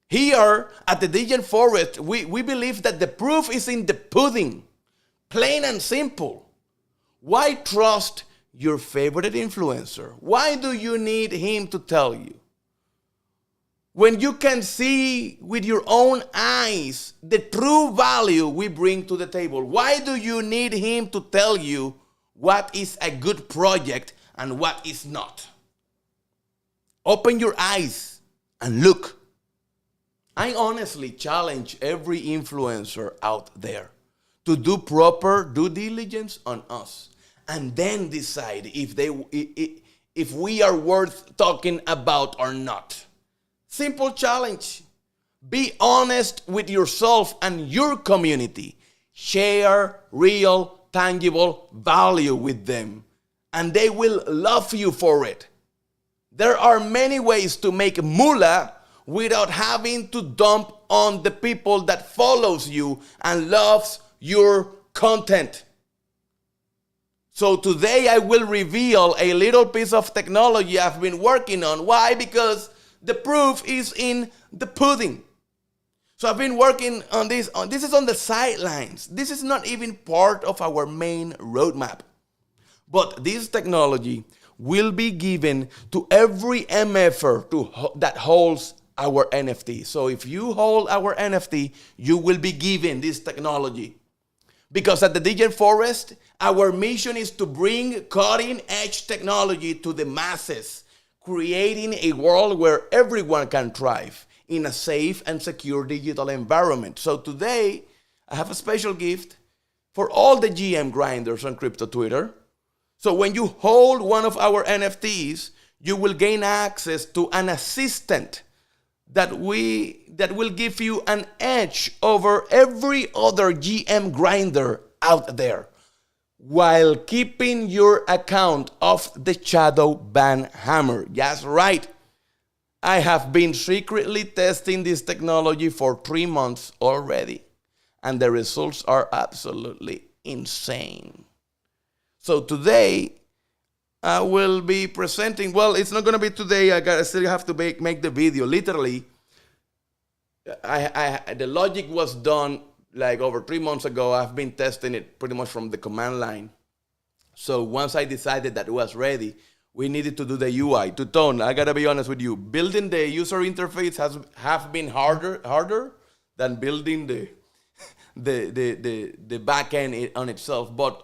Here at the Degen Forest, we believe that the proof is in the pudding. Plain and simple. Why trust your favorite influencer? Why do you need him to tell you? When you can see with your own eyes the true value we bring to the table, why do you need him to tell you what is a good project and what is not? Open your eyes And look, I honestly challenge every influencer out there to do proper due diligence on us and then decide if we are worth talking about or not. Simple challenge. Be honest with yourself and your community. Share real, tangible value with them, and they will love you for it. There are many ways to make moolah without having to dump on the people that follows you and loves your content. So today I will reveal a little piece of technology I've been working on. Why? Because the proof is in the pudding. So I've been working on this. This is on the sidelines. This is not even part of our main roadmap. But this technology will be given to every MFer that holds our NFT. So if you hold our NFT, you will be given this technology. Because at the Degen Forest, our mission is to bring cutting-edge technology to the masses, creating a world where everyone can thrive in a safe and secure digital environment. So today, I have a special gift for all the GM grinders on Crypto Twitter. So when you hold one of our NFTs, you will gain access to an assistant that will give you an edge over every other GM grinder out there, while keeping your account off the shadow ban hammer. That's right. I have been secretly testing this technology for 3 months already, and the results are absolutely insane. So today, I will be presenting, well, it's not going to be today. I still have to make the video. Literally, the logic was done like over 3 months ago. I've been testing it pretty much from the command line. So once I decided that it was ready, we needed to do the UI. To Tone, I gotta be honest with you, building the user interface have been harder than building the back end on itself. But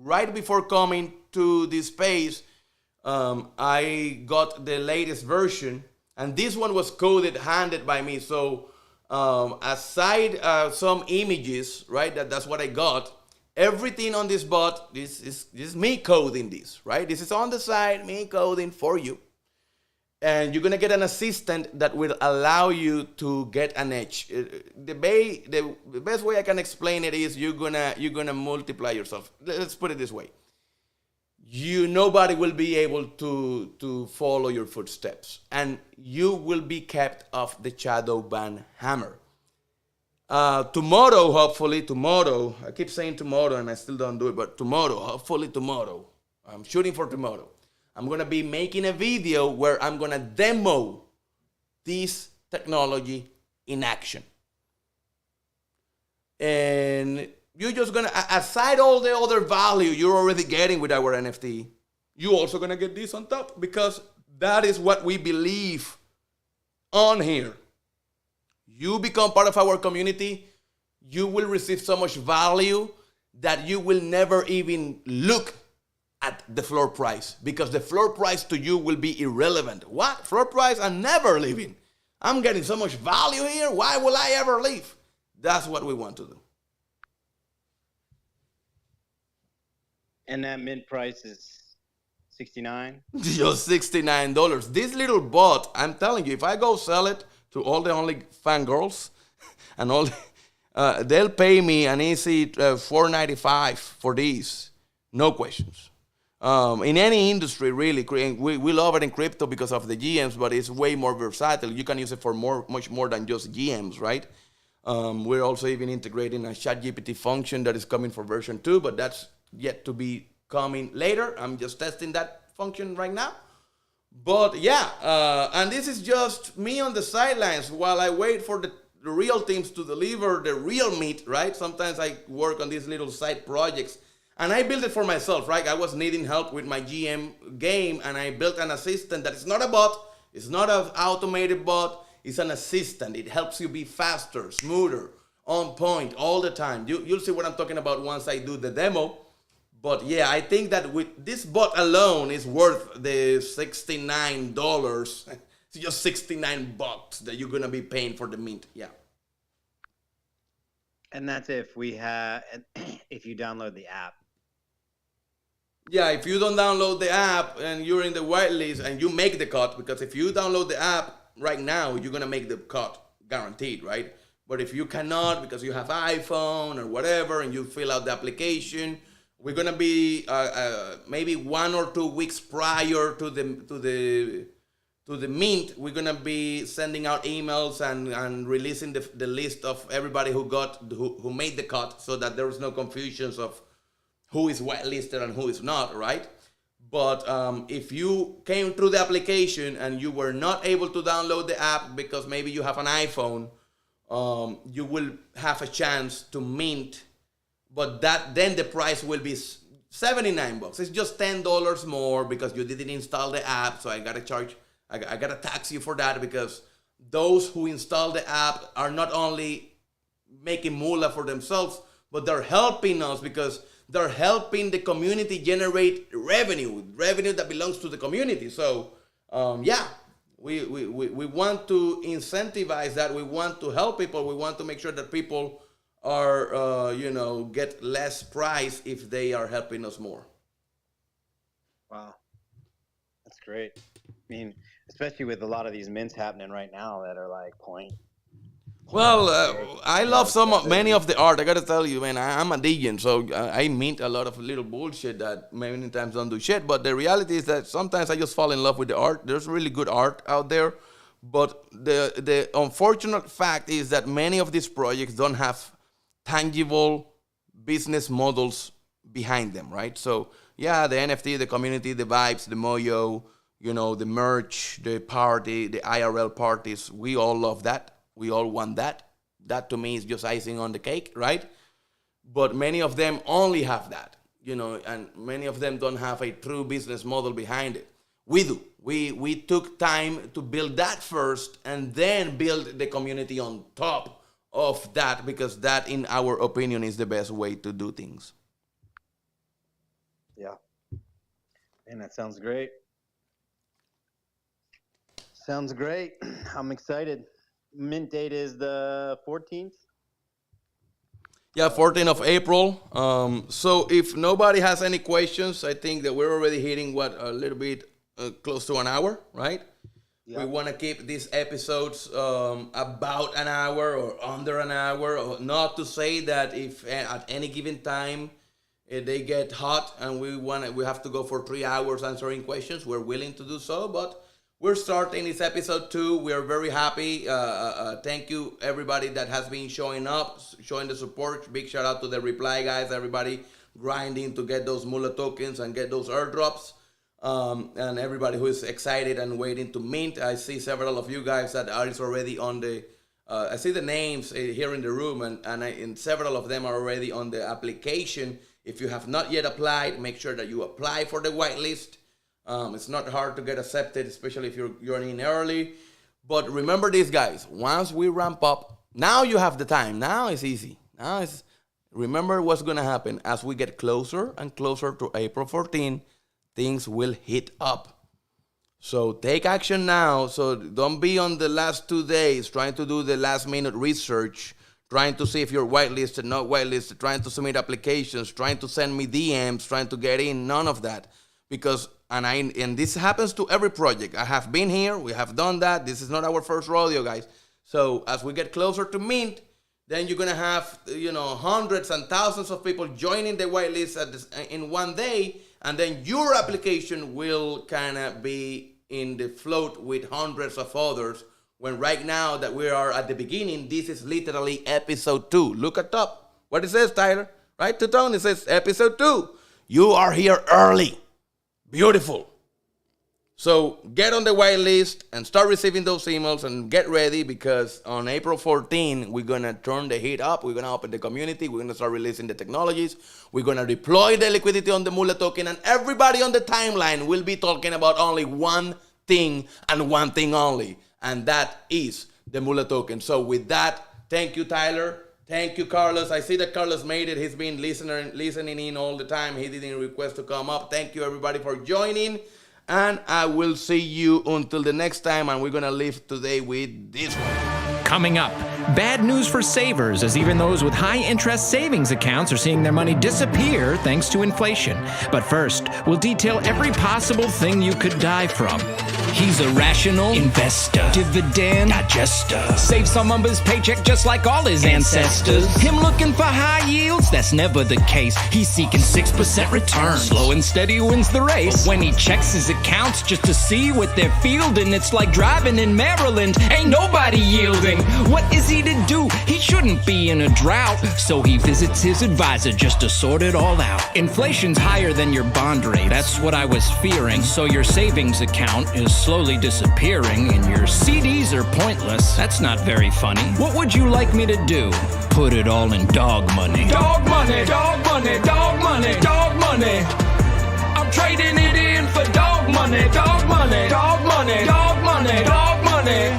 right before coming to this space, I got the latest version, and this one was handed by me. So aside some images, right? That's what I got. Everything on this bot, this is me coding this, right? This is on the side, me coding for you. And you're gonna get an assistant that will allow you to get an edge. The best way I can explain it is you're gonna multiply yourself. Let's put it this way. Nobody will be able to follow your footsteps, and you will be kept off the shadow ban hammer. Tomorrow, I keep saying tomorrow and I still don't do it, but hopefully tomorrow, I'm shooting for tomorrow, I'm going to be making a video where I'm going to demo this technology in action. And you're just going to, aside all the other value you're already getting with our NFT, you're also going to get this on top, because that is what we believe on here. You become part of our community, you will receive so much value that you will never even look at the floor price, because the floor price to you will be irrelevant. What? Floor price? I'm never leaving. I'm getting so much value here. Why will I ever leave? That's what we want to do. And that mint price is $69? Just $69. This little bot, I'm telling you, if I go sell it to all the only fangirls and all, they'll pay me an easy $4.95 for these, no questions. In any industry, really, we love it in crypto because of the GMs, but it's way more versatile. You can use it for much more than just GMs, right? We're also even integrating a ChatGPT function that is coming for version 2, but that's yet to be coming later. I'm just testing that function right now. But yeah, and this is just me on the sidelines while I wait for the real teams to deliver the real meat, right? Sometimes I work on these little side projects, and I built it for myself, right? I was needing help with my GM game, and I built an assistant that is not a bot, it's not an automated bot, it's an assistant. It helps you be faster, smoother, on point all the time. You'll see what I'm talking about once I do the demo. But yeah, I think that with this bot alone is worth the $69, It's just $69 that you're gonna be paying for the mint. Yeah. And that's if you download the app. Yeah, if you don't download the app and you're in the whitelist and you make the cut, because if you download the app right now, you're gonna make the cut, guaranteed, right? But if you cannot because you have iPhone or whatever and you fill out the application, we're gonna be maybe 1 or 2 weeks prior to the mint. We're gonna be sending out emails and releasing the list of everybody who made the cut, so that there is no confusions of who is whitelisted and who is not, right? But if you came through the application and you were not able to download the app because maybe you have an iPhone, you will have a chance to mint, but then the price will be $79. It's just $10 more because you didn't install the app, so I gotta tax you for that, because those who install the app are not only making moolah for themselves, but they're helping us because they're helping the community generate revenue that belongs to the community. So, we want to incentivize that. We want to help people. We want to make sure that people are, get less price if they are helping us more. Wow. That's great. I mean, especially with a lot of these mints happening right now that are like point. Well, I love many of the art. I gotta tell you, man, I'm a Degen, so I mint a lot of little bullshit that many times don't do shit. But the reality is that sometimes I just fall in love with the art. There's really good art out there, but the unfortunate fact is that many of these projects don't have tangible business models behind them, right? So yeah, the NFT, the community, the vibes, the mojo, the merch, the party, the IRL parties. We all love that. We all want that. That to me is just icing on the cake, right? But many of them only have that, and many of them don't have a true business model behind it. We do. We took time to build that first and then build the community on top of that, because that, in our opinion, is the best way to do things. Yeah. Man, that sounds great. Sounds great. I'm excited. Mint date is the 14th. Yeah, 14th of April. So if nobody has any questions, I think that we're already hitting a little bit close to an hour, right? Yeah. We want to keep these episodes about an hour or under an hour. Or not to say that if at any given time they get hot and we have to go for 3 hours answering questions, we're willing to do so. But we're starting this episode 2. We are very happy. Thank you, everybody that has been showing up, showing the support. Big shout out to the reply guys, everybody grinding to get those Moola tokens and get those airdrops. And everybody who is excited and waiting to mint. I see several of you guys that are already on the, I see the names here in the room, and several of them are already on the application. If you have not yet applied, make sure that you apply for the whitelist. It's not hard to get accepted, especially if you're in early. But remember this, guys. Once we ramp up, now you have the time. Now it's easy. Remember what's going to happen. As we get closer and closer to April 14, things will heat up. So take action now. So don't be on the last 2 days trying to do the last minute research, trying to see if you're whitelisted, not whitelisted, trying to submit applications, trying to send me DMs, trying to get in. None of that. Because and this happens to every project. I have been here. We have done that. This is not our first rodeo, guys. So as we get closer to mint, then you're gonna have hundreds and thousands of people joining the whitelist in one day, and then your application will kind of be in the float with hundreds of others. When right now that we are at the beginning, this is literally episode 2. Look at top. What it says, Tyler? Right to Tone. It says episode 2. You are here early. Beautiful. So get on the whitelist and start receiving those emails and get ready, because on April 14, we're going to turn the heat up. We're going to open the community. We're going to start releasing the technologies. We're going to deploy the liquidity on the Moola token, and everybody on the timeline will be talking about only one thing and one thing only, and that is the Moola token. So with that, thank you, Tyler. Thank you, Carlos. I see that Carlos made it. He's been listening in all the time. He didn't request to come up. Thank you, everybody, for joining. and I will see you until the next time, and we're gonna leave today with this one. Coming up, bad news for savers, as even those with high-interest savings accounts are seeing their money disappear thanks to inflation. But first, we'll detail every possible thing you could die from. He's a rational investor, dividend digester, saves some of his paycheck just like all his ancestors. Him looking for high yields? That's never the case. He's seeking 6% return. Slow and steady wins the race. But when he checks his accounts just to see what they're fielding, it's like driving in Maryland. Ain't nobody yielding. What is he to do? He shouldn't be in a drought. So he visits his advisor just to sort it all out. Inflation's higher than your bond rate. That's what I was fearing. So your savings account is slowly disappearing and your CDs are pointless. That's not very funny. What would you like me to do? Put it all in dog money. Dog money, dog money, dog money, dog money. I'm trading it in for dog money, dog money, dog money, dog money, dog money.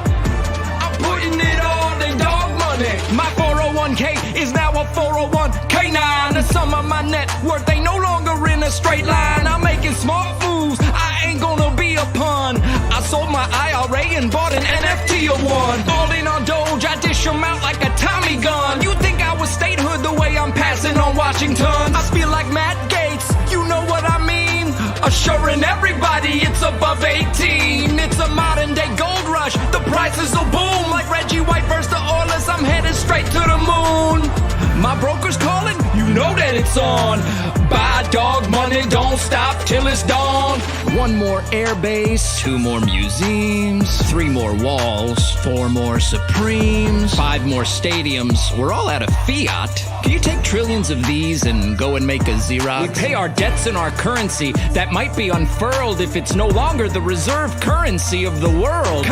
I'm putting it all in dog money. My 401k is now a 401k9. The sum of my net worth ain't no longer in a straight line. I'm making smart moves. I ain't gonna be a pun. I sold my IRA and bought an NFT of one. All in on Doge, I dish them out like a Tommy gun. You think I was statehood the way I'm passing on Washington? I feel like Matt Gates, you know what I mean? Assuring everybody it's above 18. It's a modern day gold rush. The prices will boom like Reggie White versus the Oilers. I'm headed straight to the moon. My broker's calling, you know that it's on. Buy dog money, don't stop till it's dawn. 1 more airbase, 2 more museums, 3 more walls, 4 more Supremes, 5 more stadiums. We're all out of fiat. Can you take trillions of these and go and make a Xerox? We pay our debts in our currency that might be unfurled if it's no longer the reserve currency of the world.